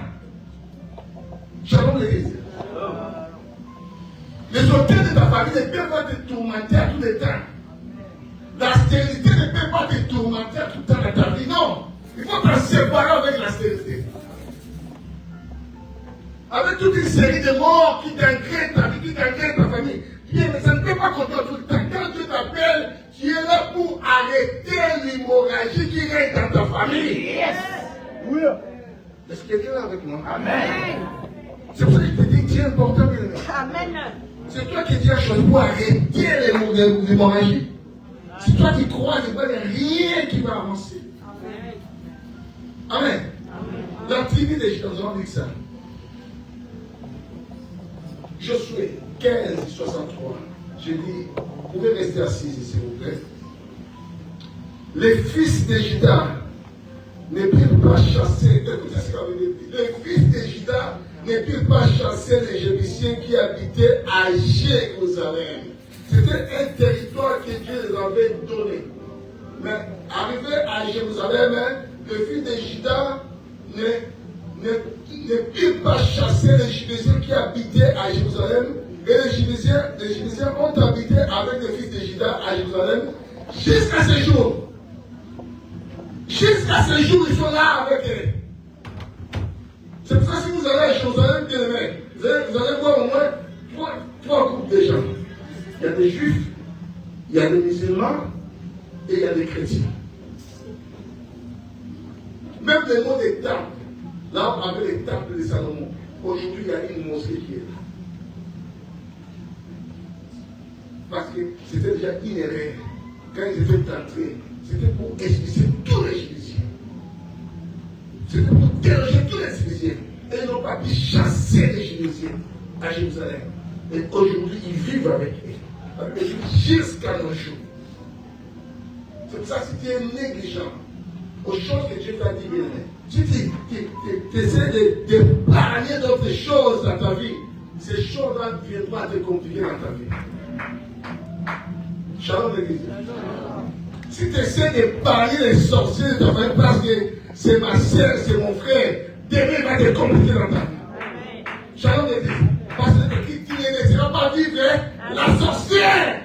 Shalom l'église. Les hôtels de ta famille ne peuvent pas te tourmenter à tout le temps. La stérilité ne peut pas te tourmenter à tout le temps dans ta vie. Non. Il faut te séparer avec la stérilité. Avec toute une série de morts qui t'inquiètent ta vie, qui t'inquiètent ta famille. Bien, mais ça ne peut pas continuer tout le temps. Quand Dieu t'appelle, tu es là pour arrêter l'hémorragie qui règne dans ta famille. Yes. Oui. Est-ce qu'il y a quelqu'un là avec moi? Amen. C'est pour ça que je te dis que Dieu est important. Amen. C'est toi qui Dieu a choisi pour arrêter l'hémorragie. C'est toi qui crois, il n'y a rien qui va avancer. Amen. Amen. La tribu des Juda, nous avons dit ça. Josué 15, 63. Je dis, vous pouvez rester assis, s'il vous plaît. Les fils de Juda ne purent pas chasser, écoutez ce qu'on veut dire. Les fils de Juda ne purent pas chasser les Jébusiens qui habitaient à Jérusalem. C'était un territoire que Dieu les avait donné. Mais arrivé à Jérusalem, les fils de Juda ne purent pas chasser les Jébusiens qui habitaient à Jérusalem. Et les Jébusiens ont habité avec les fils de Juda à Jérusalem jusqu'à ce jour. Jusqu'à ce jour, ils sont là avec eux. C'est pour ça que si vous allez à Jérusalem, vous allez voir au moins trois groupes de gens. Il y a des juifs, il y a des musulmans et il y a des chrétiens. Même le mot des temples, là on avait les temples de Salomon. Aujourd'hui, il y a une mosquée qui est là. Parce que c'était déjà une erreur. Quand ils étaient entrés, c'était pour expulser tous les Égyptiens. C'était pour déloger tous les Égyptiens. Et ils n'ont pas pu chasser les Égyptiens à Jérusalem. Et aujourd'hui, ils vivent avec eux. Jusqu'à nos jours. C'est pour ça que si tu es négligent aux choses que Dieu t'a dit, si tu essaies de parler d'autres choses dans ta vie, ces choses-là viendront te compliquer dans ta vie. Shalom l'église. Si tu essaies de parler des sorciers de ta famille parce que c'est ma soeur, c'est mon frère, demain va te compliquer dans ta vie. Shalom l'église. Parce que tu ne laisseras pas vivre la sorcière.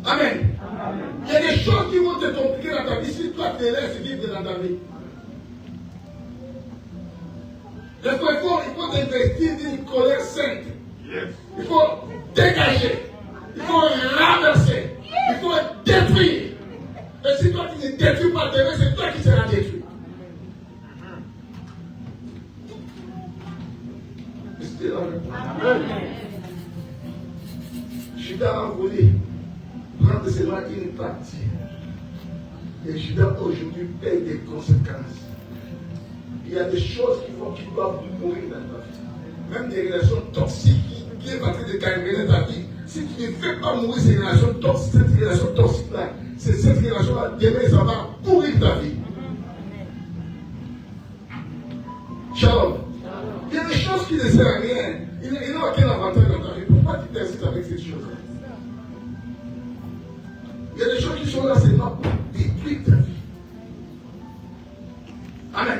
Amen. Il y a des choses qui vont te compliquer dans ta vie si toi te laisses vivre dans ta vie. Il faut t'investir d'une colère sainte. Il faut dégager. Il faut renverser. Il faut détruire. Et si toi tu ne détruis pas demain, c'est toi qui seras détruit. Judas a voulu prendre seulement une partie. Et Judas aujourd'hui paye des conséquences. Il y a des choses qui doivent mourir dans ta vie. Même des relations toxiques qui est en train de gagner ta vie. Si tu ne fais pas mourir ces relations toxiques, cette relation toxique-là, cette relation-là, demain, ça va pourrir ta vie. Shalom. Il y a des choses qui ne servent à rien. Il n'y a aucun avantage dans ta vie. Pourquoi tu persistes avec ces choses-là? Il y a des choses qui sont là seulement pour détruire ta vie. Amen.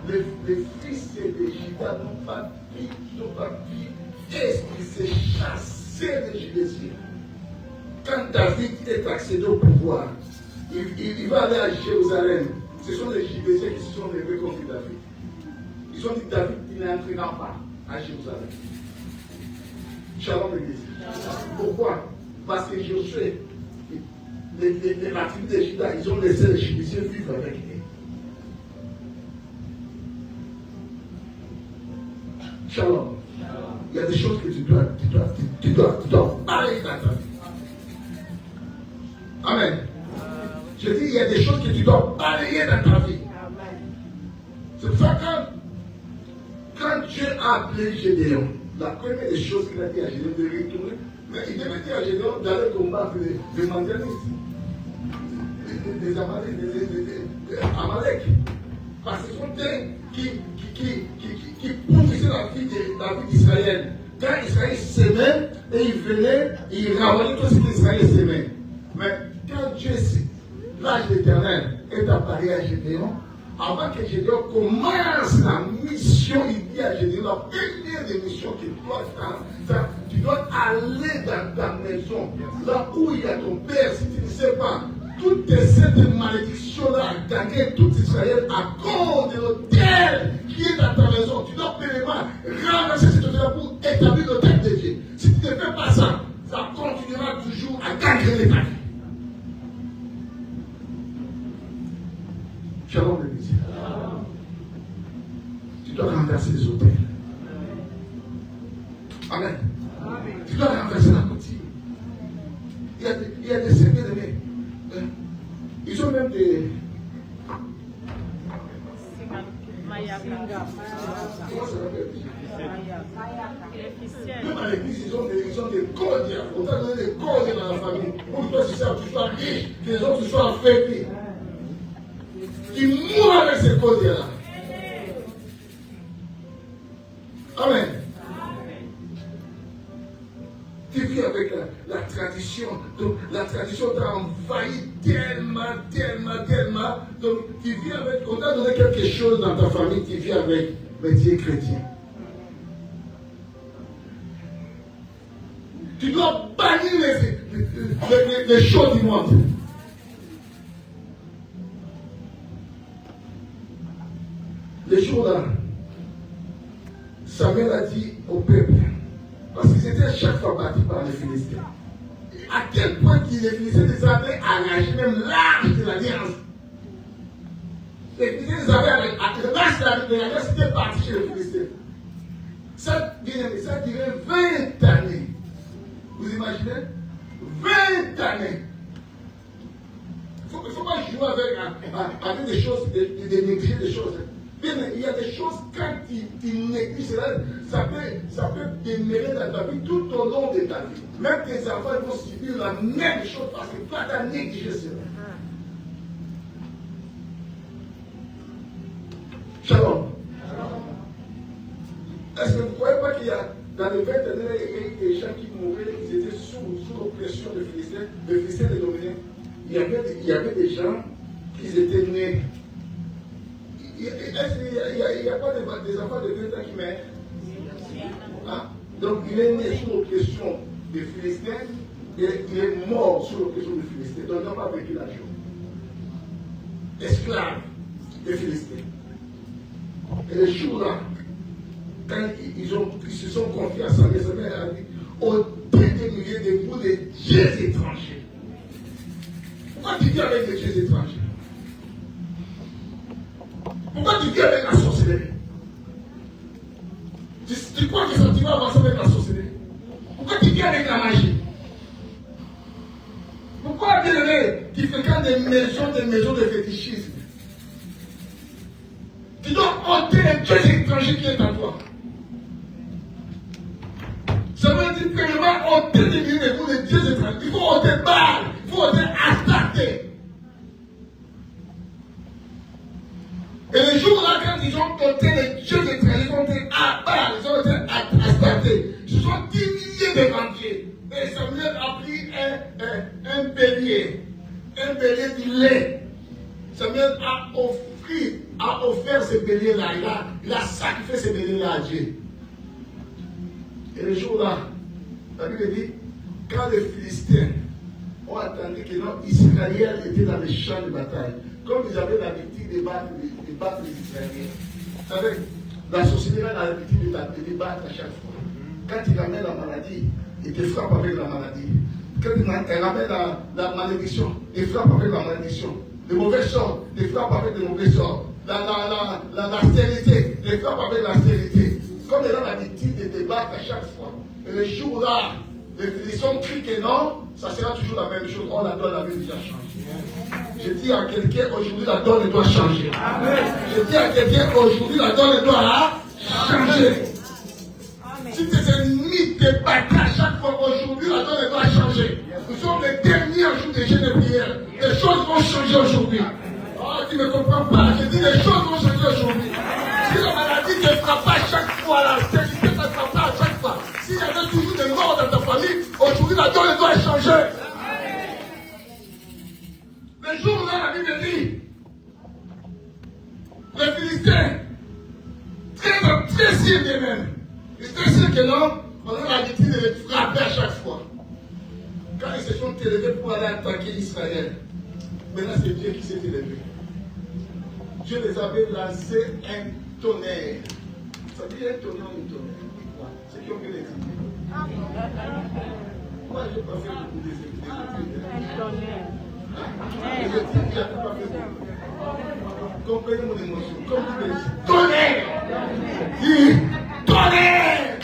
Les fils de Judas n'ont pas pu expulser, chasser les Judaisiens. Quand David est accédé au pouvoir, il va aller à Jérusalem. Ce sont les Judaisiens qui se sont levés contre David. Ils ont dit David, il n'entrera pas à Jérusalem. Shalom l'église. Pourquoi? Parce que Josué, la tribu de Juda, ils ont laissé les Judaisiens vivre avec eux. Shalom. Il y a des choses que tu dois parler dans ta vie. Amen. Je dis, il y a des choses que tu dois balayer dans ta vie. C'est pour ça que quand Dieu a appelé Gédéon, la première des choses qu'il a dit à Gédéon de retourner, mais il devait dire à Gédéon d'aller combattre les mondialistes, des Amalek. Parce que ce sont eux qui pourrissaient la vie d'Israël. Quand Israël s'aimait, et il venait, il ravalait tout ce qu'Israël s'aimait. Mais quand Dieu, l'âge éternel, est apparu à Gédéon, avant que Gédéon commence la mission, il dit à Gédéon, la première des missions que tu dois aller dans ta maison, là où il y a ton père, si tu ne sais pas, toutes cette malédiction-là a gagné tout Israël à cause de l'autel qui est dans ta maison. Tu dois premièrement renverser cet autel pour établir l'autel de Dieu. Si tu ne fais pas ça, ça continuera toujours à gagner ta vie. Shalom l'église. Tu dois renverser les autels. Amen. Tu dois renverser la coutume. Il y a des services de main. Ils ont même des. Comment ça s'appelle? Même à l'église, ils ont des codes. On t'a donné des codes dans la famille. Pour que toi, tu sois riche, que les autres soient affaiblis. Tu mourras avec ces codes-là. Amen. Tu vis avec la tradition. Donc, la tradition t'a envahi tellement. Donc, tu vis avec. On t'a donné quelque chose dans ta famille, tu vis avec. Mais tu es chrétien. Tu dois bannir les choses du monde. Les jours-là, Samuel a dit au peuple, parce qu'ils étaient chaque fois battus par les Philistins, à quel point les Philistins les avaient arrachés, même l'arche de l'alliance. Les Philistins les avaient arrachés, l'arche de l'alliance était partie chez les Philistins. Ça dirait 20 années. Vous imaginez? 20 années. Il ne faut pas jouer avec des choses, de négliger des choses. Bien, il y a des choses, quand tu négliges cela, ça peut démêler dans ta vie tout au long de ta vie. Même tes enfants vont subir la même chose parce que toi, tu as négligé cela. Shalom. Est-ce que vous ne croyez pas qu'il y a, dans les 20 années, des gens qui mouraient, ils étaient sous l'oppression des Philistins, les Philistins les dominaient? Il y avait des gens qui étaient nés. Est-ce qu'il n'y a pas des enfants de 20 ans qui meurent? Hein? Donc il est né sous l'oppression des Philistins et il est mort sous l'oppression des Philistins. Donc il n'a pas vécu la joie. Esclave des Philistins. Et le jour-là, quand ils se sont confiés à Samuel, Samuel a dit, au-delà des milliers de vous, des dieux étrangers. Pourquoi tu vis avec des dieux étrangers? Pourquoi tu vis avec la sorcellerie? Tu crois que tu vas avancer avec la sorcellerie? Pourquoi tu vis avec la magie? Pourquoi, bien-aimé, tu fréquentes des maisons de fétichisme? Tu dois ôter un dieu étranger qui est en toi. Ça veut dire que je vais ôter des milliers de vous, des dieux étrangers. Il faut ôter Baal, il faut ôter Astarté. Et le jour-là, quand ils ont ôté les dieux étrangers, ils ont été à Baal, ils ont été Astarté. Ce sont 10 milliers de banquiers. Et Samuel a pris un bélier du lait. Samuel a offert ce bélier-là. Il a sacrifié ce bélier-là à Dieu. Et le jour-là, la Bible dit, quand les Philistins ont attendu que Israël était dans les champs de bataille, comme ils avaient l'habitude de battre les Israéliens, vous savez, la société a l'habitude de battre à chaque fois. Quand il ramène la maladie, il te frappe avec la maladie. Quand il ramène la malédiction, il frappe avec la malédiction. Les mauvais sorts, il frappe avec les mauvais sorts. La stérilité, il frappe avec la stérilité. Comme il a l'habitude de débattre à chaque fois. Et le jour-là, les Philistins crient que non, ça sera toujours la même chose. Oh, la donne avait déjà changé. Je dis à quelqu'un, aujourd'hui, la donne doit changer. Amen. Je dis à quelqu'un, aujourd'hui, la donne doit changer. Amen. Si tes ennemis te battent à chaque fois, aujourd'hui, la donne doit changer. Nous sommes les derniers jours des jeûnes de prière. Les choses vont changer aujourd'hui. Oh, tu ne me comprends pas. Je dis, les choses vont changer aujourd'hui. Si la maladie te frappe à chaque fois, la stérilité te frappe à chaque fois, s'il y avait toujours des morts dans ta famille, aujourd'hui la donne doit changer. Le jour où la Bible dit, les Philistins, très sûrs d'eux-mêmes, ils étaient sûrs que non, on a l'habitude de les frapper à chaque fois. Quand ils se sont élevés pour aller attaquer Israël, maintenant c'est Dieu qui s'est élevé. Dieu les avait lancé un tonnerre. Ça dit un tonnerre ou un tonnerre? Ceux qui ont fait les idées. Moi, je n'ai pas fait beaucoup des un tonnerre. Les études, je n'ai pas fait beaucoup. Comprenez mon émotion. Comme tu dis, tonnerre! Dis, tonnerre!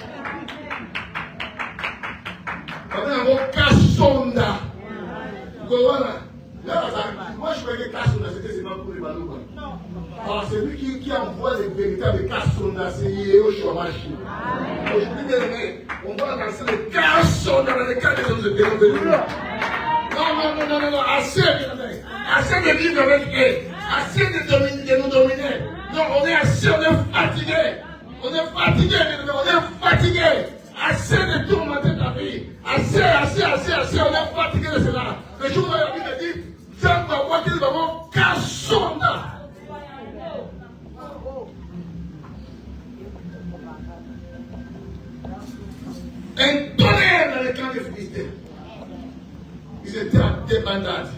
On a un mot cassonda. Vous comprenez? Là, moi je voyais Kassonda, c'était seulement pour les Balouba. Alors c'est lui qui envoie les véritables Kassonda, c'est Yéo Chouamachi. Aujourd'hui, bien aimé, on va lancer les Kassonda dans les cas des hommes de Bénin. Non, assez bien aimé. Assez de vivre avec eux. Assez de nous dominer. Non, on est assez, on est fatigué. On est fatigué, bien aimé, on est fatigué. Assez de tourmenter ta vie. Assez, on est fatigué de cela. Le jour où la Bible dit, Dieu va voir qu'il va voir Kassonda. Un tonnerre dans le camp des Philistins. Ils étaient en débandade.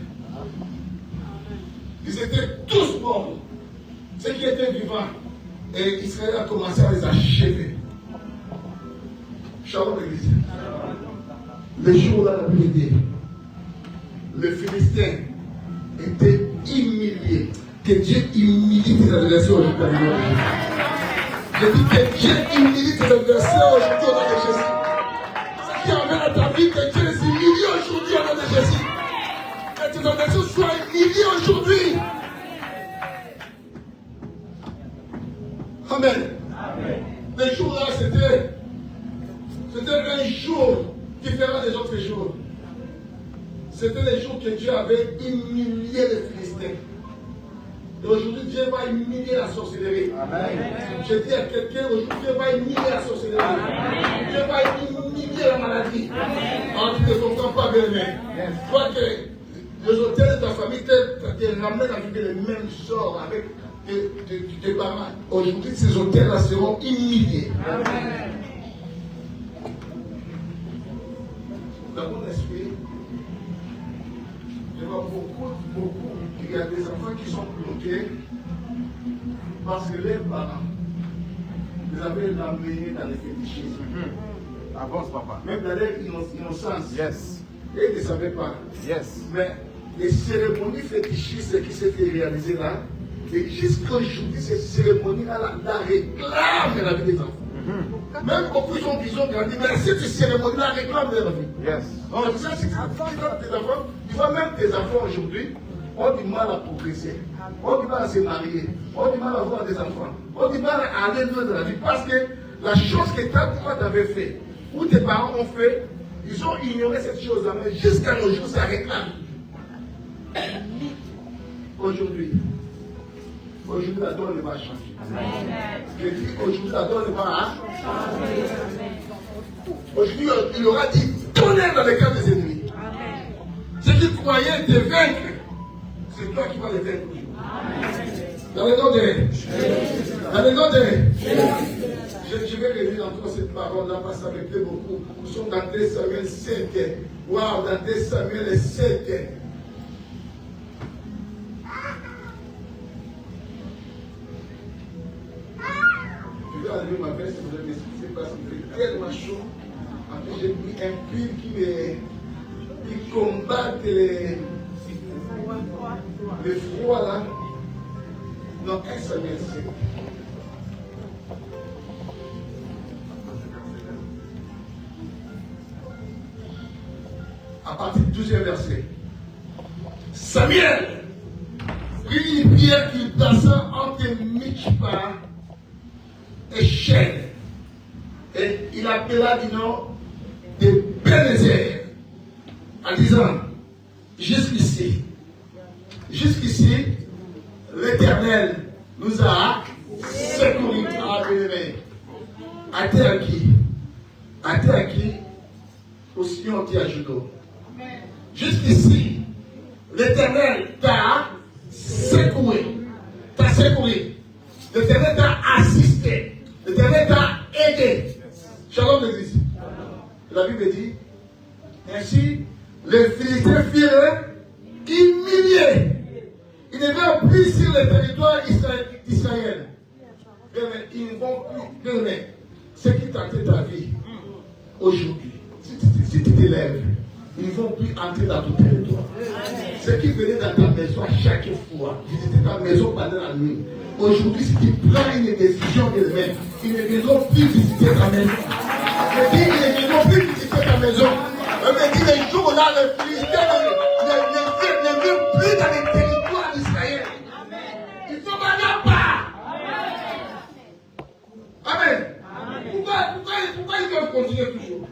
Ils étaient tous morts. Ceux qui étaient vivants. Et Israël a commencé à les achever. Shalom l'église. Le jour-là, la Bible dit, les Philistins étaient humiliés. Que Dieu humilie tes adversaires aujourd'hui. Je dis que Dieu humilie tes adversaires aujourd'hui au nom de Jésus. Ce qui amène à ta vie, que Dieu les humilie aujourd'hui au nom de Jésus. Que tes adversaires soient humiliés aujourd'hui. Amen. Les jours là, c'était un jour différent des autres jours. C'était les jours que Dieu avait humilié les Philistins. Et aujourd'hui, Dieu va humilier la sorcellerie. Amen. Je dis à quelqu'un, aujourd'hui, Dieu va humilier la sorcellerie. Amen. Dieu va humilier la maladie. Alors, tu ne te comprends pas bien, mais toi que les hôtels de ta famille te ramènent à vivre les mêmes sorts avec tes parents. Aujourd'hui, ces hôtels-là seront humiliés. Amen. Dans mon esprit, je vois beaucoup, il y a des enfants qui sont bloqués parce que les parents les avaient amenés dans les fétichismes.
Avance, papa.
Même dans leur innocence.
Yes.
Et ils ne savaient pas.
Yes.
Mais les cérémonies fétichistes qui s'étaient réalisées là, et jusqu'à aujourd'hui, ces cérémonies-là la réclament la vie des enfants. Même au plus ils ont grandi, mais cette cérémonie-là réclame leur vie.
Yes.
Alors, ça, si tu as tes enfants, tu vois, même tes enfants aujourd'hui ont du mal à progresser, ont du mal à se marier, ont du mal à avoir des enfants, ont du mal à aller loin de la vie. Parce que la chose que toi t'avais fait, ou tes parents ont fait, ils ont ignoré cette chose-là, mais jusqu'à nos jours, ça réclame. Aujourd'hui, la donne va changer. Je dis aujourd'hui, la donne va changer. Aujourd'hui, il y aura du tonnerre dans les cas des ennemis. Ceux qui croyaient te vaincre, c'est toi qui vas les vaincre aujourd'hui. Dans le nom de... Dans le nom de... Je vais relire encore cette parole-là parce que ça me plaît beaucoup. Nous sommes dans 2 Samuel 7. Waouh, dans 2 Samuel 7. Je vais allumer ma veste, vous allez m'excuser parce qu'il fait tellement chaud. En plus, j'ai pris un pull qui combatte les froids là. Non, 1 Samuel 7. À partir du 12e verset. Samuel prit une pierre qu'il plaça entre Michpa et Chêne. Et il appela du nom de Bénézer en disant, jusqu'ici, l'Éternel nous a secourus à Bénézer. À terre qui aussi on dit à Judo. Jusqu'ici, l'Éternel t'a secoué. L'Éternel t'a assisté. L'Éternel t'a aidé. Shalom l'Église. La Bible dit, ainsi, les Philistins furent humiliés. Ils ne vont plus sur le territoire d'Israël. Ils ne vont plus donner ce qui tentait ta vie aujourd'hui. Si tu t'élèves, ils ne vont plus entrer dans ton territoire. Ceux qui venaient dans ta maison à chaque fois, visiter ta maison pendant la nuit. Aujourd'hui, si tu prends une décision d'elle-même, ils ne viendront plus visiter ta maison. Je dis, ils ne viendront plus visiter ta maison. Je me dis, les jours là, les Philistins ne viennent plus dans les territoires d'Israël. Ils sont maintenant pas. Amen. Pourquoi ils doivent continuer toujours?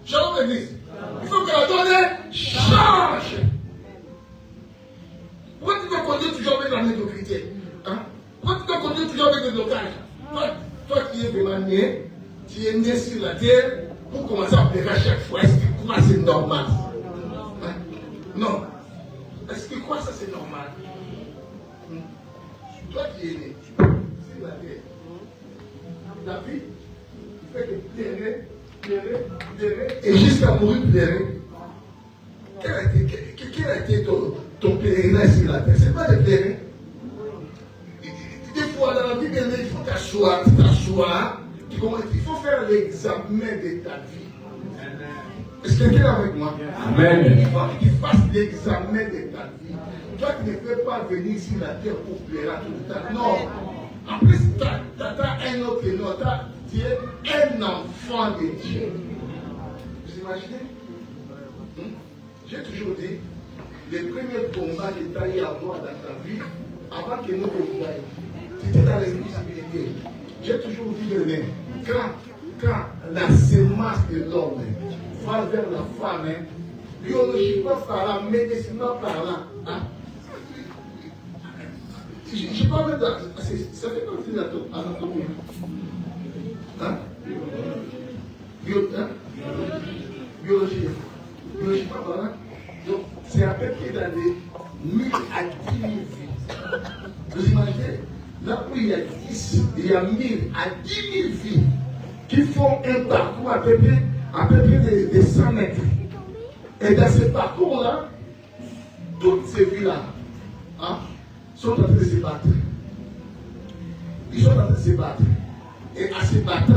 Shalom l'Église. Il faut que la donne change. Pourquoi tu dois conduire toujours avec la médiocrité? Pourquoi tu dois conduire toujours avec le blocage? Toi qui es vraiment né, tu es né sur la terre, pour commencer à pleurer à chaque fois. Est-ce que tu crois que c'est normal? Non. Est-ce que tu crois que ça c'est normal? Toi qui es né sur la terre, David, il fait que pleurer, et jusqu'à mourir pleurer. Quel a été ton pèlerinage sur la terre? C'est pas de pleurer. Des fois, dans la Bible, il faut t'asseoir, il faut faire l'examen de ta vie. Est-ce que quelqu'un est avec moi?
Amen.
Il faut que tu fasses l'examen de ta vie. Toi, tu ne peux pas venir sur la terre pour pleurer tout le temps. Non. En plus, tu as un autre nom. Tu es un enfant de Dieu. Vous imaginez? J'ai toujours dit, les premiers combats que tu as eu à avoir dans ta vie, avant que nous te gagnons, tu étais dans l'invisibilité. J'ai toujours dit que quand la semence de l'homme va vers la femme, biologiquement parlant, médicinement parlant, je parle même ça fait partie de l'anatomie. Biologiquement parlant, donc c'est à peu près dans les 1000 à 10 000 vies. Vous imaginez? Là où il y a 1000 à 10 000 vies qui font un parcours à peu près de 100 mètres. Et dans ce parcours-là, toutes ces vies-là sont en train de se battre. Ils sont en train de se battre. Et à se battre,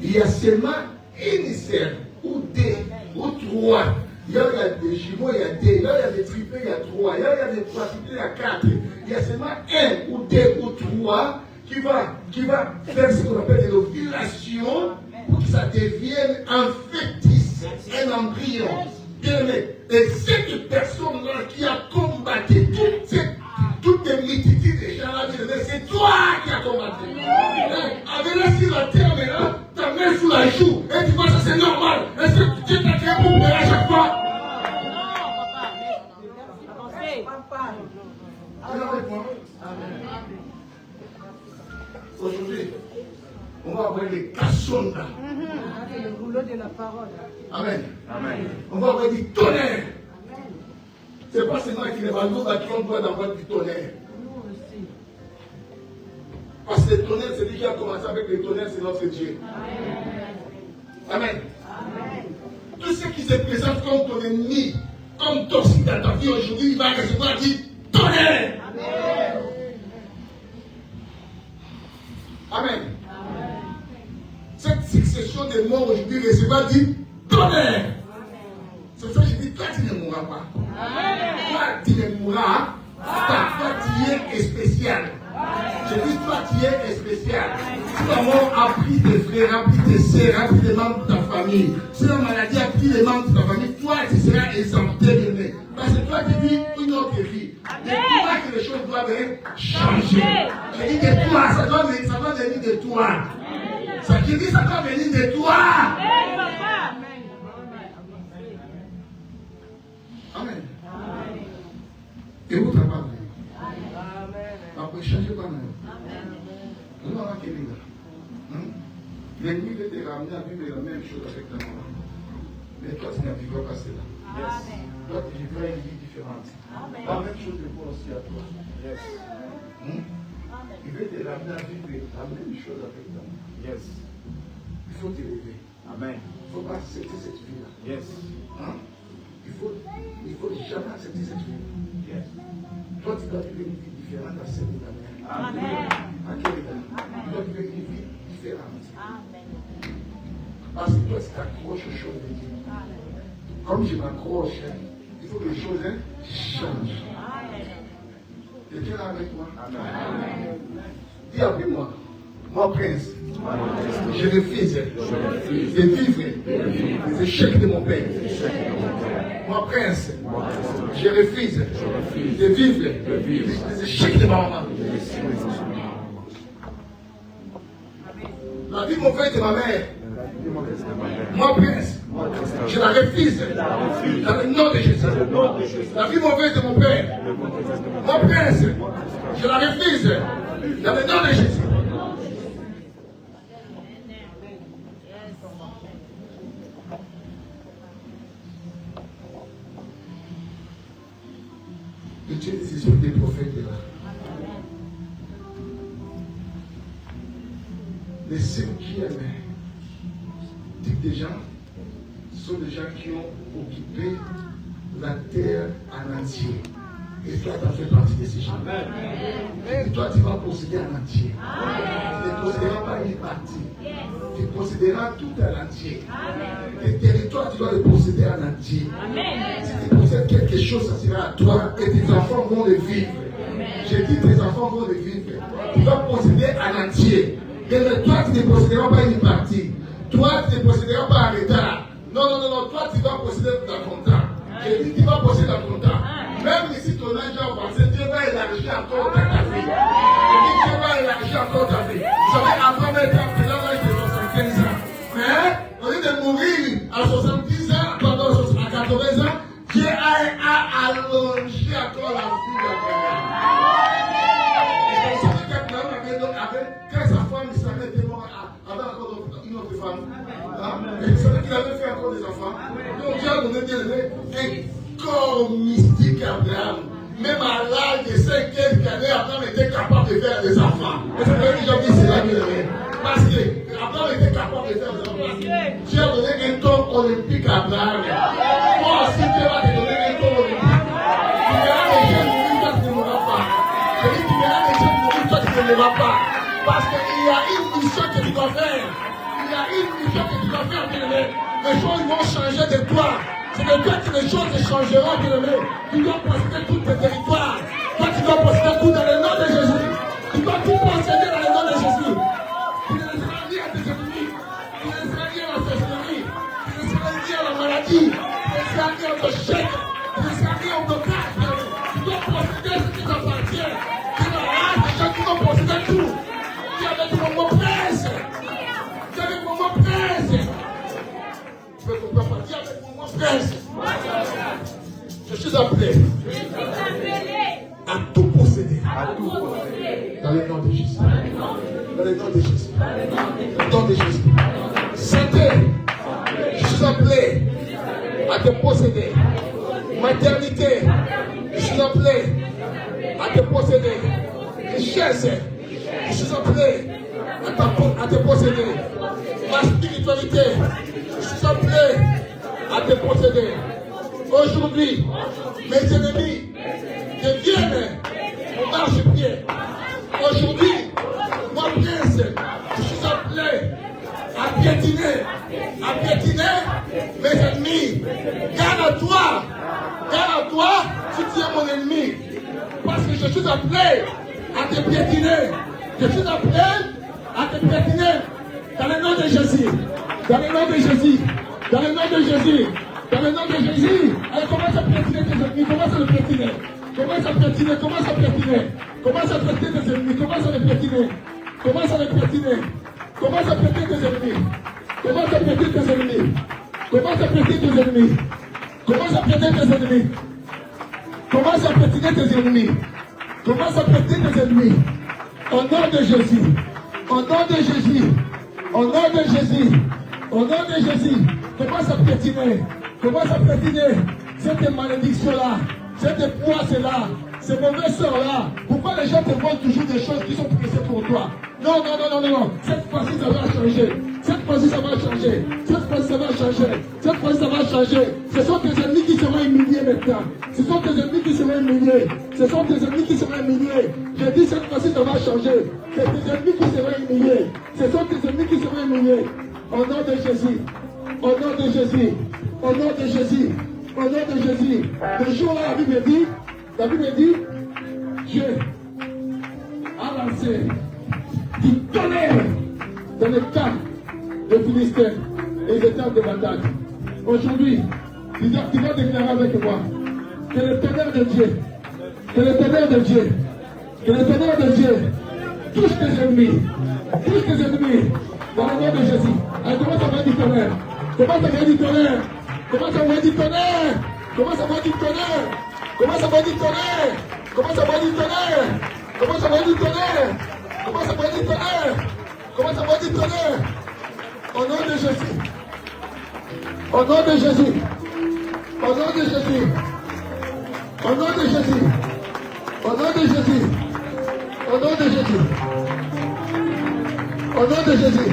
il y a seulement une seule, ou deux, ou trois. Il y a des jumeaux, il y a deux. Là, il y a des triplés, il y a trois. Là, il y a des quadruplés, il y a quatre. Il y a seulement un, ou deux, ou trois qui va faire ce qu'on appelle des ovulations pour que ça devienne un fœtus, un embryon. Et cette personne-là qui a combattu toutes les multitudes de gens là, c'est toi qui as combattu. Avec là sur la terre maintenant, ta main sous la joue, et tu vois ça c'est normal. Est-ce que Dieu t'a créé pour mourir à chaque fois? Aujourd'hui, on va avoir les cassondas.
Le rouleau de la parole.
Amen. Amen. On va avoir du tonnerre. C'est pas seulement qu'il est nous qui ont droit d'avoir du tonnerre.
Nous aussi.
Parce que le tonnerre, c'est lui qui a commencé avec le tonnerre, c'est notre Dieu. Amen. Amen. Tout ce qui se présente comme ton ennemi, comme toxique dans ta vie aujourd'hui, il va recevoir du tonnerre. Amen. Amen. Cette succession de morts aujourd'hui recevra du tonnerre. C'est pour ça que je dis, toi tu ne mourras pas. Toi tu ne mourras pas. Toi tu es spécial. Je dis, toi tu es spécial. Si la mort a pris tes frères, a pris tes sœurs, a pris les membres de ta famille, si la maladie a pris les membres de ta famille, toi tu seras exempté de lui. Parce que toi tu vis une autre vie. Et tu vois que les choses doivent changer. Je dis que toi, ça doit venir de toi. Ça qui dit, ça doit venir de toi. Amen. Et vous travaillez. Après, changez pas mal. Nous allons acquérir là. L'ennemi veut te ramener à vivre la même chose avec ta maman. Mais toi, tu n'as vivras pas cela. Toi, tu vivras une vie différente. La même chose de moi aussi à toi. Il veut te ramener à vivre la même chose avec ta maman. Il faut te lever. Amen. Il ne faut pas accepter cette vie-là. Il faut jamais accepter cette vie. Toi, tu dois vivre une vie différente à celle de ta mère. Amen. Tu dois vivre une vie différente. Amen. Parce que toi, tu t'accroches aux choses de Dieu. Comme je m'accroche, il faut que les choses changent. Quelqu'un est avec moi? Amen. Dis après moi, mon prince. Je refuse de vivre les échecs de mon père. Mon prince, je refuse de vivre les échecs de ma maman. La vie mauvaise de ma mère, mon prince, je la refuse dans le nom de Jésus. La vie mauvaise de mon père, mon prince, je la refuse dans le nom de Jésus. Que Dieu des esprits des prophètes là. Les ceux qui aiment, type des gens, sont des gens qui ont occupé la terre en entier. Et toi, tu as fait partie de ces gens. Et toi, tu vas posséder en entier. Tu ne posséderas pas une partie. Tu posséderas tout en entier. Tes territoires, tu dois les posséder en entier. Si tu possèdes quelque chose, ça sera à toi et tes enfants vont le vivre. J'ai dit tes enfants vont vivre. Tu vas posséder en entier. Mais toi, tu ne posséderas pas une partie. Toi, tu ne posséderas pas en retard. Non. Toi, tu vas posséder dans ton temps. J'ai dit, tu vas posséder dans ton temps. Même si ton âge est avancé, Dieu va élargir encore ta vie. J'ai dit, Dieu va élargir encore ta vie. Vous savez, Abraham était appelé à l'âge de 75 ans. Mais, au lieu de mourir à 70 ans, pendant à 80 ans, Dieu a allongé encore la vie d'Abraham. Et vous savez qu'Abraham avait, quand sa femme Israël était morte, avait encore une autre femme. Et vous savez qu'il avait fait encore des enfants. Donc Dieu a donné un corps mystique à Abraham. Même à l'âge de 5 quelques années, Abraham était capable de faire des enfants. Et c'est vrai que j'ai dit cela, bien aimé. Parce que Abraham était capable de faire des enfants. Dieu a donné un corps olympique à Abraham. Moi aussi, Dieu va te donner un corps olympique. Tu verras les jeunes mourir, toi tu ne mourras pas. Je dis, tu verras les jeunes mourir, toi tu ne mourras pas. Parce qu'il y a une mission que tu dois faire. Il y a une mission que tu dois faire, bien aimé. Les choses vont changer de toi. C'est de toi que les choses changeront, bien aimé. Tu dois posséder tous tes territoires. Toi, tu dois posséder tout dans le nom de Jésus. Tu dois tout posséder dans le nom de Jésus. Tu ne laisseras rien à tes ennemis. Tu ne laisseras rien à tes ennemis. Tu ne laisseras rien à la maladie. Tu ne laisseras rien au chèque. Tu ne laisseras rien au blocage. Tu dois posséder ce qui t'appartient. Tu n'auras des gens qui vont posséder tout. Tu es avec mon mot presse. Tu es avec mon mot presse. Tu peux comprendre. Tu es avec mon mot presse. Je suis appelé à tout posséder. Dans le nom de Jésus. Dans le nom de Jésus. Dans le nom de Jésus. Santé. Je suis appelé à te posséder. Maternité. Je suis appelé à te posséder. Richesse. Je suis appelé à te posséder. Ma spiritualité. Je suis appelé à te posséder. Aujourd'hui, mes ennemis deviennent mon marche-pied. Aujourd'hui, moi, prince, je suis appelé à piétiner mes ennemis. Garde-toi si tu es mon ennemi. Parce que je suis appelé à te piétiner. Je suis appelé à te piétiner dans le nom de Jésus. Dans le nom de Jésus. Dans le nom de Jésus. Dans le nom de Jésus, allez, commence à piétiner tes ennemis, commence à les piétiner. Commence à piétiner, commence à piétiner. Commence à piétiner tes ennemis, commence à les piétiner. Commence à les piétiner. Commence à piétiner tes ennemis. Commence à piétiner tes ennemis. Commence à piétiner tes ennemis. Commence à piétiner tes ennemis. Commence à piétiner tes ennemis. Commence à piétiner tes ennemis. Au nom de Jésus. Au nom de Jésus. Au nom de Jésus. Au nom de Jésus. Commence à piétiner. Commence à piétiner cette malédiction-là, cette poisse-là, ce mauvais sort-là. Pourquoi les gens te voient toujours des choses qui sont pressées pour toi? Non. Cette fois-ci, ça va changer. Cette fois-ci, ça va changer. Cette fois-ci, ça va changer. Cette fois-ci, ça va changer. Ce sont tes ennemis qui seront humiliés maintenant. Ce sont tes ennemis qui seront humiliés. Ce sont tes ennemis qui seront humiliés. J'ai dit cette fois-ci, ça va changer. C'est tes ennemis qui seront humiliés. Ce sont tes ennemis qui seront humiliés. Au nom de Jésus. Au nom de Jésus. Au nom de Jésus. Au nom de Jésus. Le jour-là, la Bible dit, Dieu a lancé du tonnerre dans le camp des Philistins et les états de bataille. Aujourd'hui, tu vas déclarer avec moi que le tonnerre de Dieu, que le tonnerre de Dieu, que le tonnerre de Dieu touche tes ennemis, dans le nom de Jésus. Alors, comment ça va du tonnerre? Comment ça va du tonnerre? Comment ça va du tonnerre? Comment ça va du tonnerre? Comment ça va du tonnerre? Comment ça va du tonnerre? Comment ça va du tonnerre? Comment ça va du tonnerre? Comment ça va du tonnerre? Au nom de Jésus. Au nom de Jésus. Au nom de Jésus. Au nom de Jésus. Au nom de Jésus. Au nom de Jésus. Au nom de Jésus.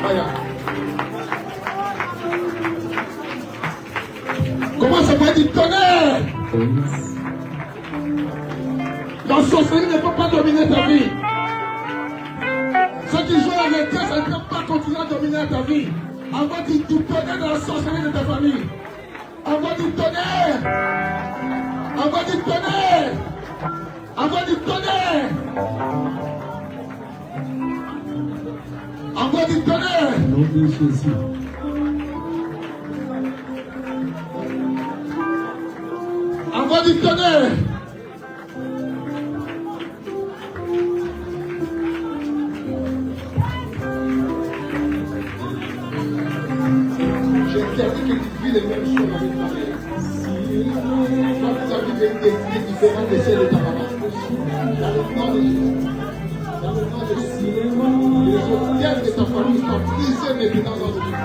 Aya. Comment ça va du tonnerre? La sorcellerie ne peut pas dominer ta vie. Ceux qui jouent avec toi, ça ne peut pas continuer à dominer ta vie. Avant que tu connais dans la sorcellerie de ta famille. Envoie du tonnerre. Envoie du tonnerre. Envoie du tonnerre. Envoie du tonnerre.
Nom de Jésus.
Envoie du tonnerre. J'ai interdit que tu vis les mêmes choses avec ta mère. Toi, tu as vu des vies différentes de celles de ta maman. Dans le nom de Jésus. Dans le nom de Jésus. Les hôtels de ta famille sont brisés maintenant dans le nom de Jésus.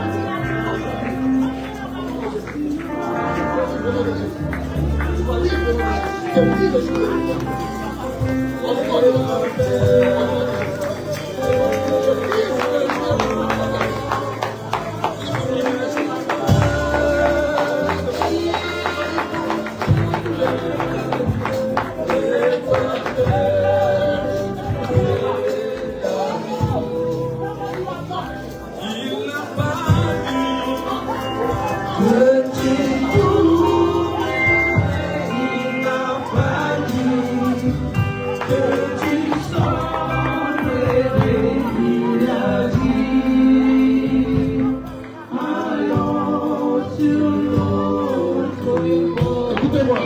Écoutez-moi.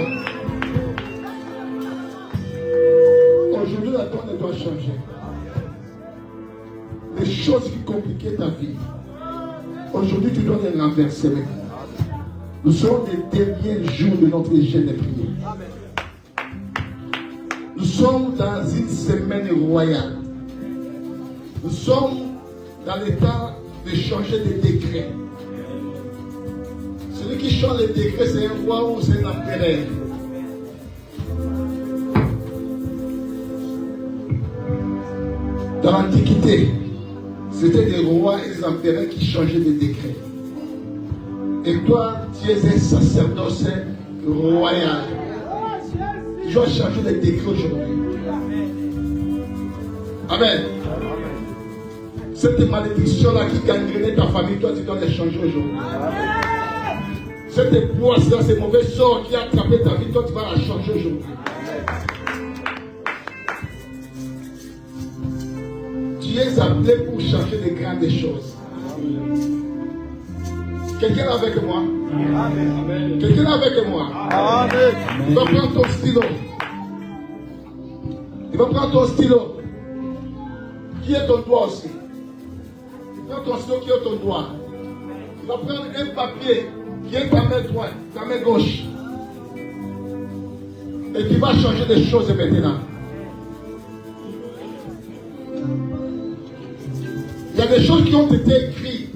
Aujourd'hui, la donne doit changer. Les choses qui compliquaient ta vie, aujourd'hui, tu dois les renverser maintenant. Nous sommes les derniers jours de notre jeûne de prière. Nous sommes dans une semaine royale. Nous sommes dans l'état de changer de décret. Celui qui change les décrets, c'est un roi ou c'est un empereur. Dans l'Antiquité, c'était des rois et des empereurs qui changeaient des décrets. Et toi, tu es un sacerdoce royal. Tu dois changer les décrets aujourd'hui. Amen. Cette malédiction-là qui gangrenait ta famille, toi, tu dois les changer aujourd'hui. Cette poisse-là, ces mauvais sorts qui a attrapé ta vie, toi, tu vas la changer aujourd'hui. Tu es appelé pour changer de grandes choses. Quelqu'un est avec moi? Amen. Quelqu'un est avec moi? Amen. Il va prendre ton stylo. Il va prendre ton stylo. Qui est ton doigt aussi? Il prend ton stylo qui est ton doigt. Il va prendre un papier qui est ta main droite, ta main gauche. Et tu vas changer des choses maintenant. Il y a des choses qui ont été écrites.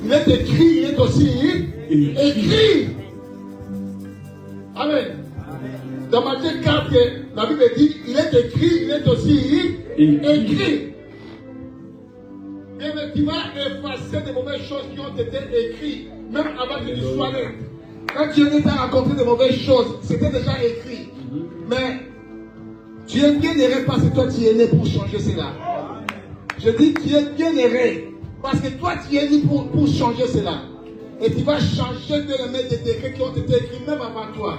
Il est écrit, il est aussi écrit. Amen. Dans Matthieu 4, la Bible dit, il est écrit, il est aussi écrit. Et tu vas effacer des mauvaises choses qui ont été écrites, même avant que tu sois né. Quand Dieu t'a raconté de mauvaises choses, c'était déjà écrit. Mais tu es bien erré parce que toi tu es né pour changer cela. Je dis tu es bien erré parce que toi tu es né pour changer cela. Et tu vas changer de remettre des décrets qui ont été écrits même avant toi.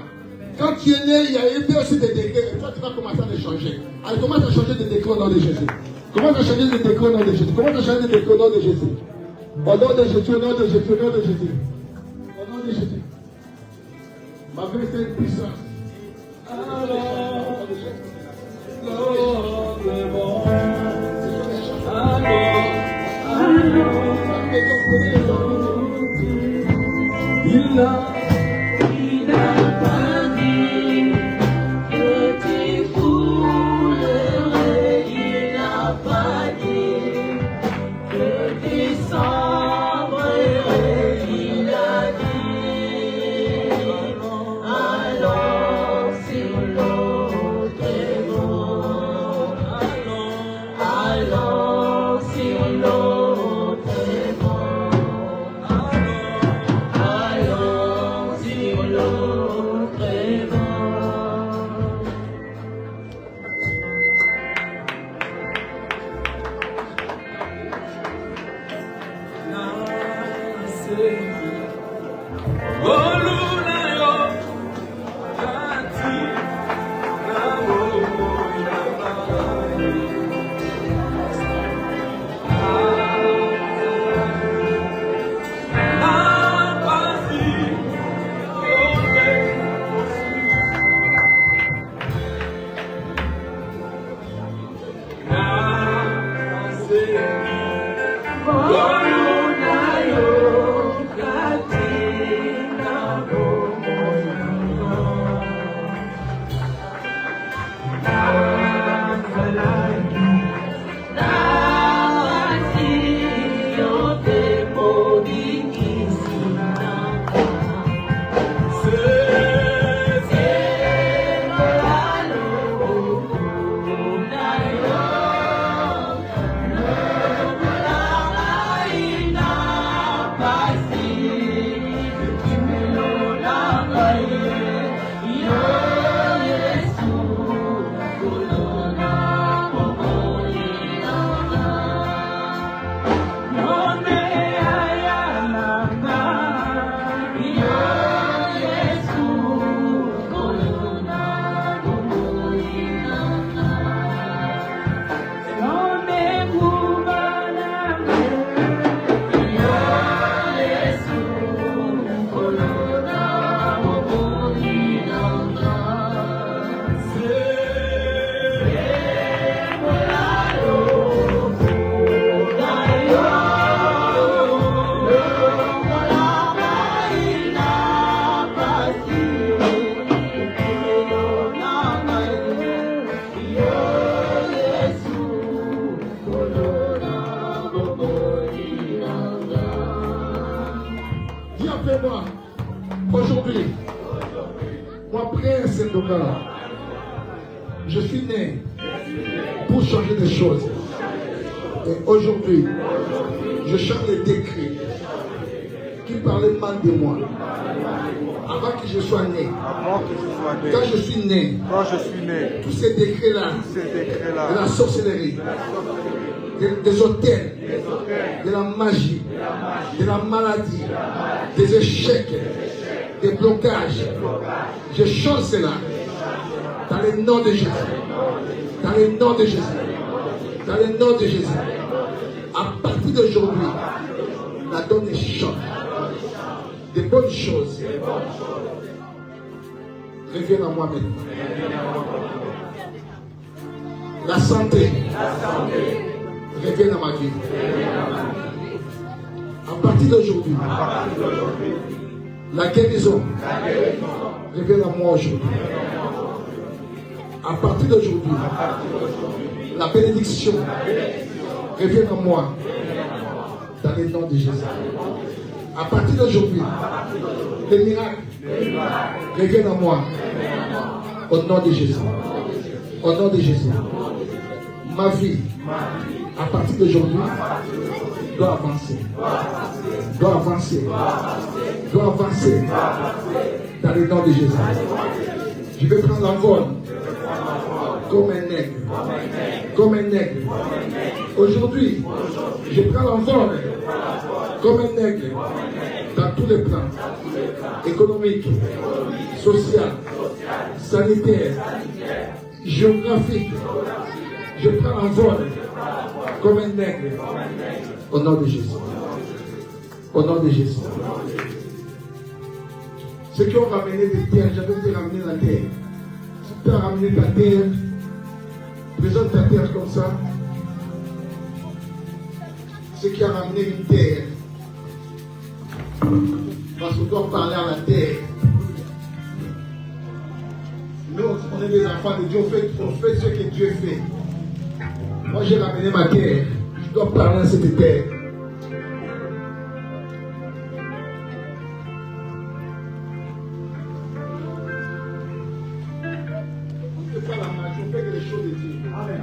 Quand tu es né, il y a eu aussi des décrets et toi tu vas commencer à les changer. Alors commence à changer des décrets au nom de Jésus. Commence à changer des décrets au nom de Jésus. Commence à changer des décrets au nom de Jésus. Au nom de Jésus, au nom de Jésus, au nom de Jésus. Au nom de Jésus. Ma vie c'est une puissance.
Il a
pas dit que tu foulerais, il n'a pas dit que tu sombrerais, il a dit allons sur l'autre bord, allons sur l'autre bord. Allons sur l'autre bord.
après moi. Aujourd'hui, moi, Prince Saint-Doka, je suis né pour changer des choses. Et aujourd'hui, je change les décrets qui parlaient mal de moi. Avant que je sois né. Quand je suis né, tous ces décrets-là, de la sorcellerie, des hôtels, de la magie, de la maladie, des échecs, des blocages, je change cela dans le nom de Jésus. Dans le nom de Jésus. Dans le nom de Jésus. À partir d'aujourd'hui, la donne change. Des bonnes choses reviennent à moi maintenant. La santé revient à ma vie. À partir d'aujourd'hui, la guérison revient à moi aujourd'hui. À partir d'aujourd'hui, la bénédiction revient à moi dans le nom de Jésus. À partir d'aujourd'hui, les miracles reviennent à moi au nom de Jésus. Au nom de Jésus. Ma vie, à partir d'aujourd'hui, doit avancer. Doit avancer. Doit avancer dans le nom de Jésus. Je vais prendre l'envol comme un aigle. Comme un aigle. Aujourd'hui, je prends l'envol comme un aigle dans tous les plans économiques, sociaux, sanitaires, géographiques. Je prends l'envol comme un aigle au nom de Jésus. Au nom de Jésus. Ceux qui ont ramené des terres, j'avais dit ramener la terre. Si tu as ramené ta terre, présente ta terre comme ça. Ceux qui ont ramené une terre, parce qu'on doit parler à la terre. Nous, on est des enfants de Dieu, on fait ce que Dieu fait. Moi, j'ai ramené ma terre, je dois parler à cette terre. On ne fait pas la magie, on fait que les choses de Dieu. Amen.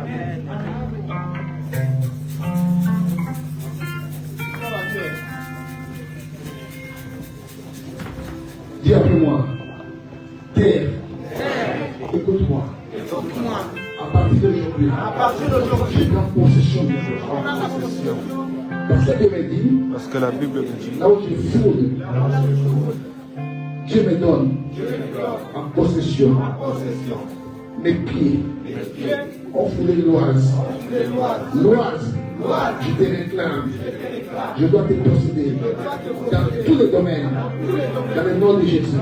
Dis après moi, terre, écoute-moi. À partir d'aujourd'hui, je prends possession de parce que la Bible me dit, là où je foule, Dieu me donne en possession mes pieds. On foulé l'oise. L'oise, je te réclame. Je dois te posséder dans tous les domaines, dans le nom de Jésus.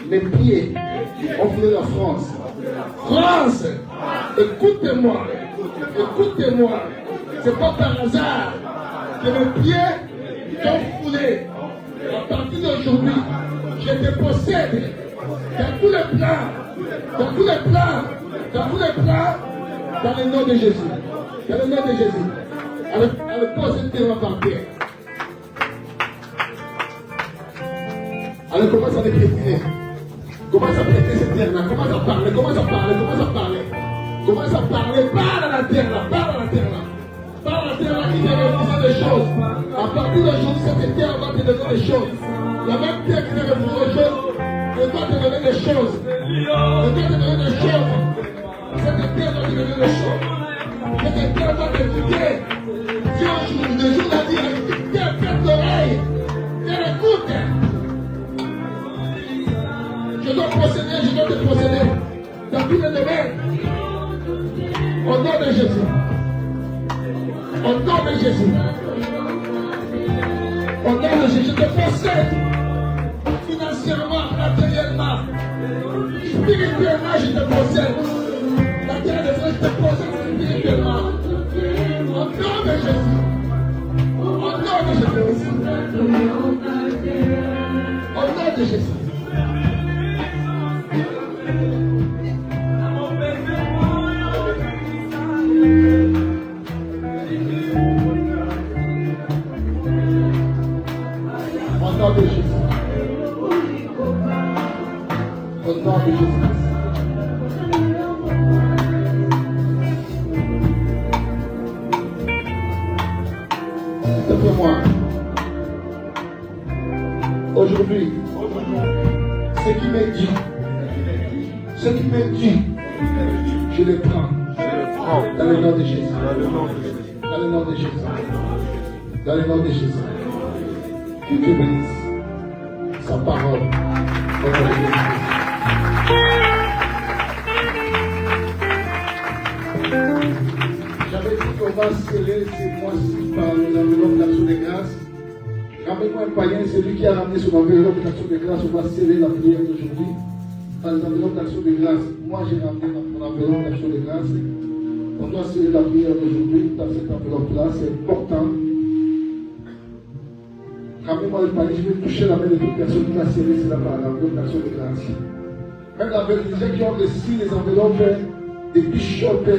Mes pieds ont foulé la France. France, écoutez-moi, écoutez-moi. C'est pas par hasard que mes pieds ont foulé. À partir d'aujourd'hui, je te possède dans tous les plans, dans tous les plans, dans tous les plans, dans le nom de Jésus. Dans le nom de Jésus. Elle pose une terre par terre. Elle commence à répéter. Commence à prêter cette terre-là. Commence à parler. Commence à parler. Commence à parler. Commence à parler. Parle à la terre-là. Parle à la terre-là. Parle à la terre-là qui te refuse des choses. À partir d'aujourd'hui, cette terre va te donner des choses. La même terre qui te refuse des choses, elle va te donner des choses. Elle va te donner des choses. Cette terre va te donner des choses. Cette terre va t'écouter. Si un jour, le jour l'a dit, terre perd l'oreille. Terre écoute. Je dois procéder, je dois te procéder dans tous les domaines. Au nom de Jésus. Au nom de Jésus. Au nom de Jésus, je te possède financièrement, matériellement, spirituellement, je te possède. La terre de frère, je te possède spirituellement. Au nom de Jésus. Au nom de Jésus. Au nom de Jésus. Au nom de Jésus. de Jésus-Christ. D'après moi, aujourd'hui, ce qui m'est dit, je le prends dans le nom de Jésus. Dans le nom de Jésus. Dans le nom de Jésus. Que Dieu bénisse sa parole. Au nom de Jésus. J'avais dit qu'on va sceller ces mois-ci par les enveloppes d'action de grâce. Rappelle-moi un païen, celui qui a ramené son enveloppe d'action de grâce, on va sceller la prière d'aujourd'hui par les enveloppes d'action de grâce. Moi, j'ai ramené mon enveloppe d'action de grâce. On doit sceller la prière d'aujourd'hui dans cette enveloppe-là, c'est important. Rappelle-moi le païen, je vais toucher la main de toute personne qui va sceller cela par l'enveloppe d'action de grâce. Même les gens qui ont reçu les enveloppes des bishops,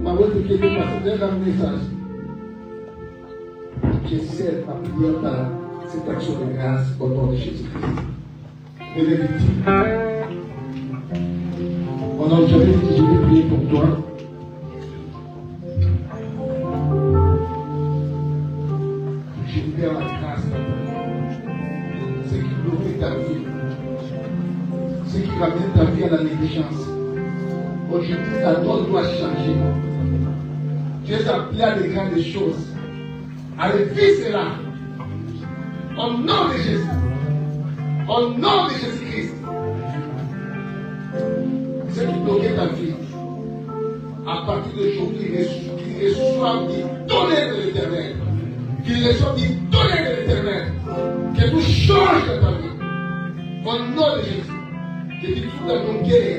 Marotte qui était passé d'un grand message. Je scelle ma prière par cette action de grâce au nom de Jésus-Christ. Et les victimes. On n'a jamais dit je vais prier pour toi. Je libère la grâce dans ta vie. Ce qui bloque ta vie. Ce qui ramène ta vie à la négligence. Aujourd'hui, ta donne doit changer. Tu es appelé à des grandes choses. À vivre cela. Au nom de Jésus. Au nom de Jésus-Christ. Ce qui bloquait ta vie. À partir d'aujourd'hui, qu'il reçoive du tonnerre de l'Éternel. Qu'il reçoive du tonnerre de l'Éternel. Que tout change dans ta vie. Au nom de Jésus. Que tu trouves dans ton cœur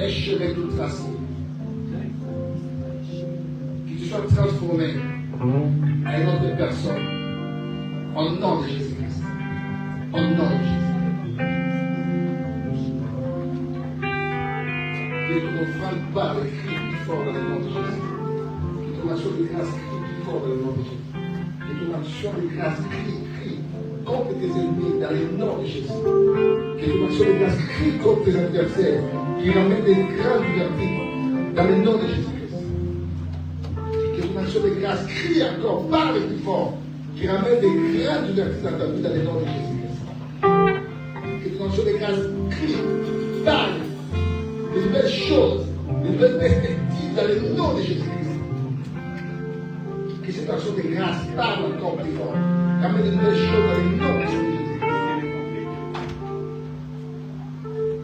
un chemin tout tracé. Que tu sois transformé à une autre personne. Au nom de Jésus-Christ. Au nom de Jésus. Que ton offrande parle et crie plus fort dans le nom de Jésus. Que ton action de grâce crie plus fort dans le nom de Jésus. Que ton action de grâce crie contre tes ennemis dans le nom de Jésus. Que ton action de grâce crie contre tes adversaires qui ramènent des grandes libertés dans le nom de Jésus-Christ. Que ton action de grâce crie encore, parle plus fort, qui ramène des grandes libertés dans ta vie dans le nom de Jésus-Christ. Que ton action de grâce crie, parle de nouvelles choses, de nouvelles perspectives dans le nom de Jésus-Christ. Que cette action de grâce parle encore plus fort, ramène de nouvelles choses dans le nom de Jésus-Christ.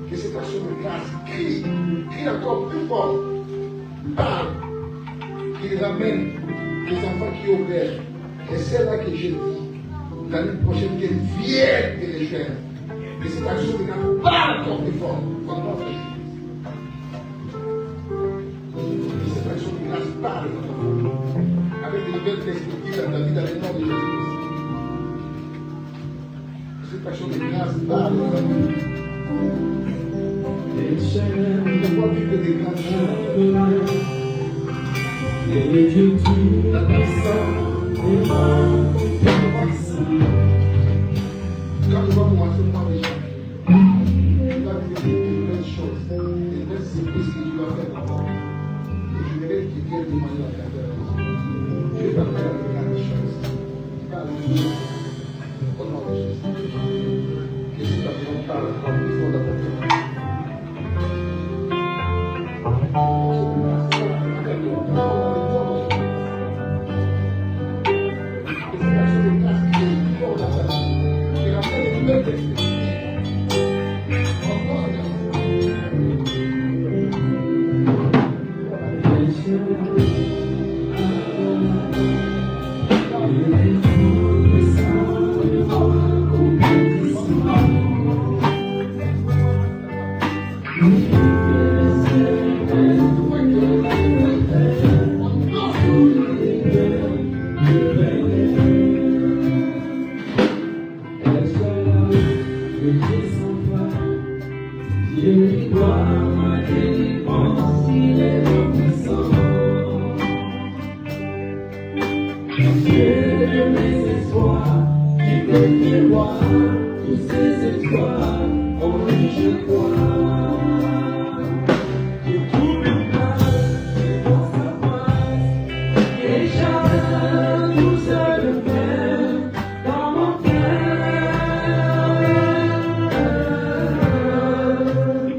Que cette action de grâce crie encore plus fort, parle, qu'il ramène les enfants qui opèrent. Et c'est là que je dis, l'année prochaine, qu'elle vienne de les faire. Que cette action de grâce parle encore plus fort. Que cette action de grâce parle avec de nouvelles perspectives dans ta vie dans le nom de Jésus-Christ. Que cette action de grâce parle. Je vois vivre des grandes choses. La puissance. Quand je vois mon enseignement déjà, tu vas vivre de belles choses, des belles surprises que tu vas faire d'abord. Et je vais te dire de manière à faire. Dieu va faire de grandes choses. Tu vas vivre au nom de Jésus. Que cet avion parle encore plus fort dans ta vie.
Dieu de mes espoirs, qui peut te voir. Tous ces espoirs, en lui je crois. J'ai trouvé une place dans sa face, et chacun tout seul fait dans mon cœur.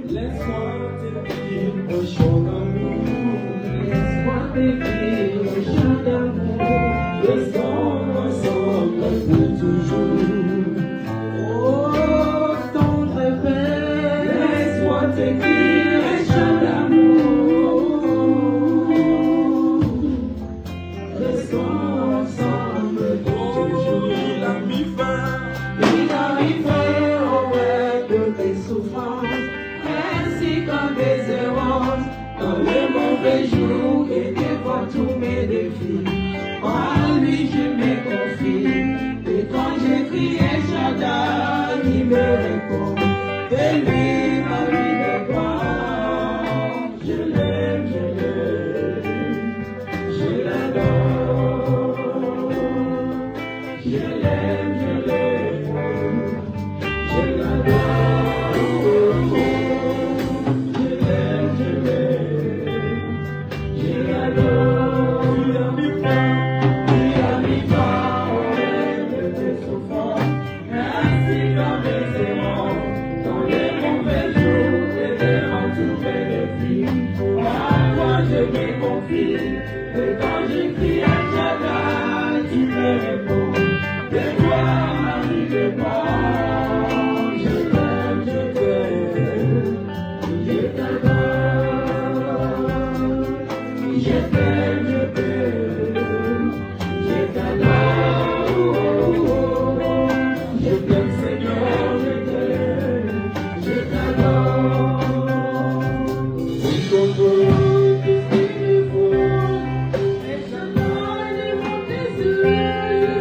Laisse-moi t'écrire un chant d'amour, laisse-moi t'écrire un chant d'amour, restons ensemble pour toujours. Oh, tendre Père, laisse-moi t'écrire un chant d'amour, restons ensemble pour toujours. Il a mis fin au règne de tes souffrances, ainsi qu'en désespérance, dans les mauvais jours et devant tous mes défis. En lui je me confie, et quand j'écris un Shaddai, il me répond. De lui ma vie dépend. Je l'aime, je l'adore. Je l'aime, je l'adore. Je l'aime, je l'adore. Tu as mis fin au règne de tes souffrances, ainsi qu'en désespérance, dans les mauvais jours et devant tous mes défis. À toi je me confie, et quand j'écris à Shaddai, tu me réponds. De toi ma vie dépend. Je t'aime, je t'aime, je t'adore. Je t'aime, je t'aime, je t'adore. Je t'aime Seigneur, je t'adore. Oui, ton tout ce qu'il faut, et chacun devant tes yeux.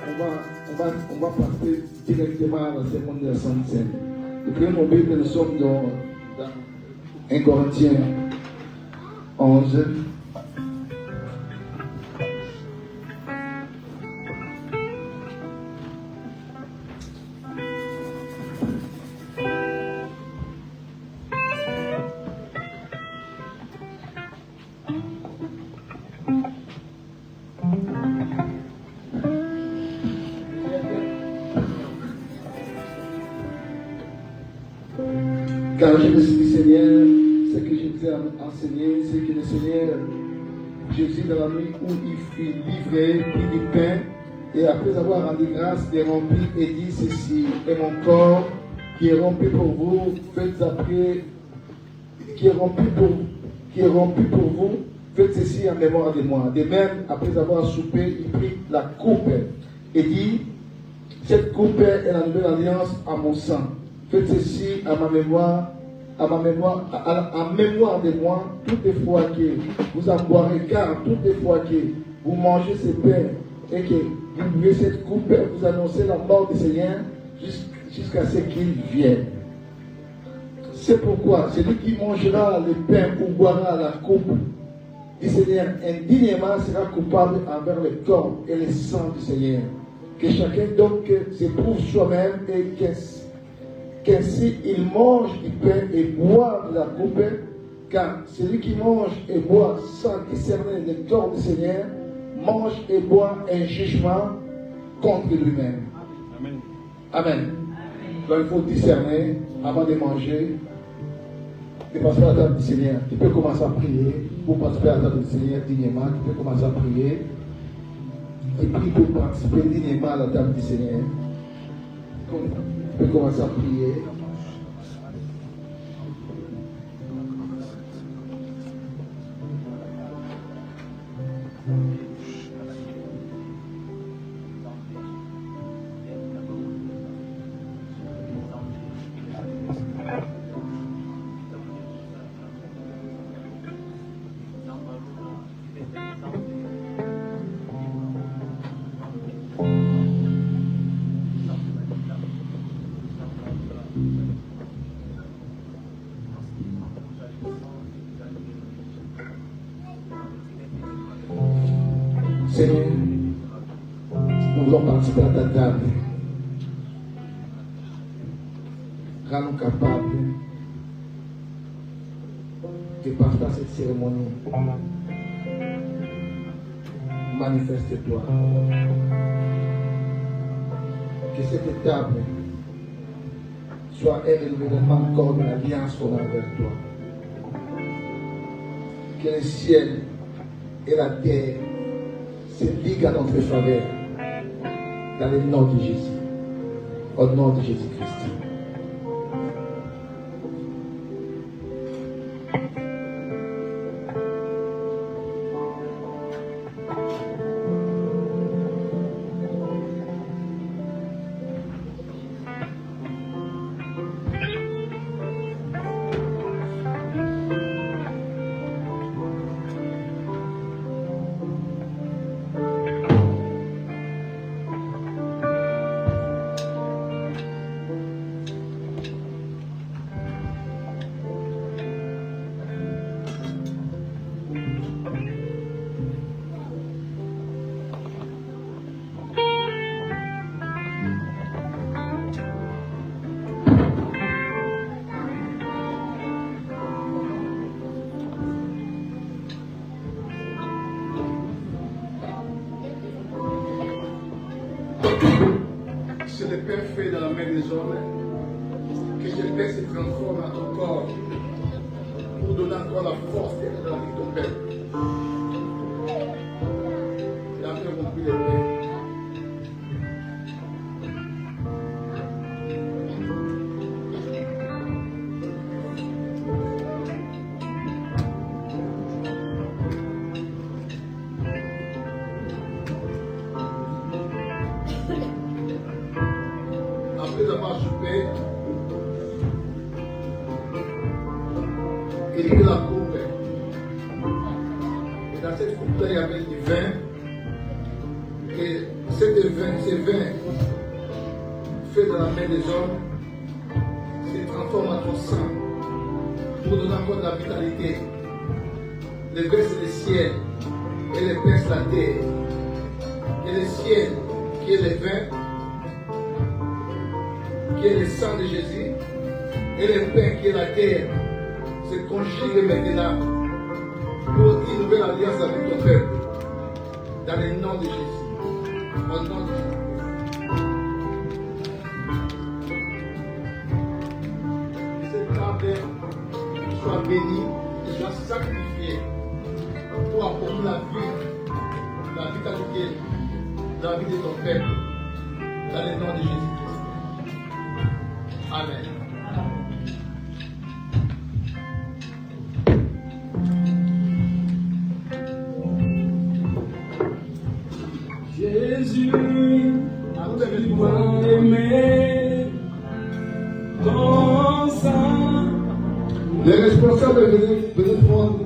on va passer directement à la cérémonie de la Sainte Seine. Depuis mon Bible, nous sommes dans 1 Corinthiens 11. Car je me suis dit, Seigneur, ce que je t'ai enseigné, c'est que le Seigneur, Jésus, dans la nuit où il fut livré, prit du pain, et après avoir rendu grâce, les remplit et dit ceci, et mon corps qui est rempli pour vous, faites après, qui est rempli pour vous, faites ceci en mémoire de moi. De même, après avoir soupé, il prit la coupe et dit, cette coupe est la nouvelle alliance à mon sang. Faites ceci à ma mémoire, en mémoire de moi, toutes les fois que vous en boirez, car toutes les fois que vous mangez ce pain et que vous buvez cette coupe, vous annoncez la mort du Seigneur jusqu'à ce qu'il vienne. C'est pourquoi celui qui mangera le pain ou boira la coupe du Seigneur indignement sera coupable envers le corps et le sang du Seigneur. Que chacun donc s'éprouve soi-même et qu'ainsi il mange du pain et boit de la coupe, car celui qui mange et boit sans discerner le corps du Seigneur mange et boit un jugement contre lui-même. Amen. Amen. Donc il faut discerner avant de manger, de passer à la table du Seigneur. Tu peux commencer à prier pour participer à la table du Seigneur dignement. Tu peux commencer à prier et puis pour participer dignement à la table du Seigneur. Tu peux commencer à prier. Seigneur, nous voulons participer à ta table. Rends-nous capables de participer à cette cérémonie. Manifeste-toi. Que cette table soit un renouvellement encore de l'alliance qu'on a avec toi. Que le ciel et la terre se liguent à notre faveur dans le nom de Jésus. Au nom de Jésus-Christ. C'est le pain fait dans la main des hommes, que ce pain se transforme en ton corps pour donner encore la force d'être dans la vie de ton peuple. Et après, on prie le pain. Après avoir soupé, il prit la coupe. Et dans cette coupe-là, il y avait du vin. Et ce vin ces vins faits de la main des hommes se transforment en ton sang pour donner encore de la vitalité. Le vin c'est le ciel et le pain c'est la terre. Et le ciel qui est le vin, qui est le sang de Jésus, et le pain qui est la terre, se conjuguent maintenant pour une nouvelle alliance avec ton peuple. Dans le nom de Jésus. Au nom de Jésus. Que cette table soit bénie et soit sacrifiée pour apporter la vitalité dans la vie de ton peuple. Dans le nom de Jésus-Christ. Amen.
Jésus, tu m'as aimé, ton sang.
Les responsables venaient prendre.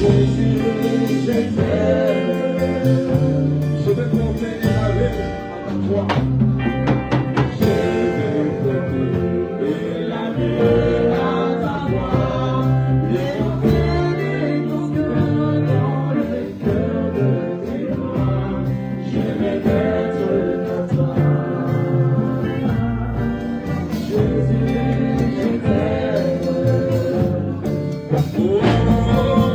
Je vais monter et aller à la croix. Je vais monter et aller à ta croix. Les entraîner ton cœur dans le cœur de tes bras. Je vais être à toi. Jésus, je t'aime. Oh,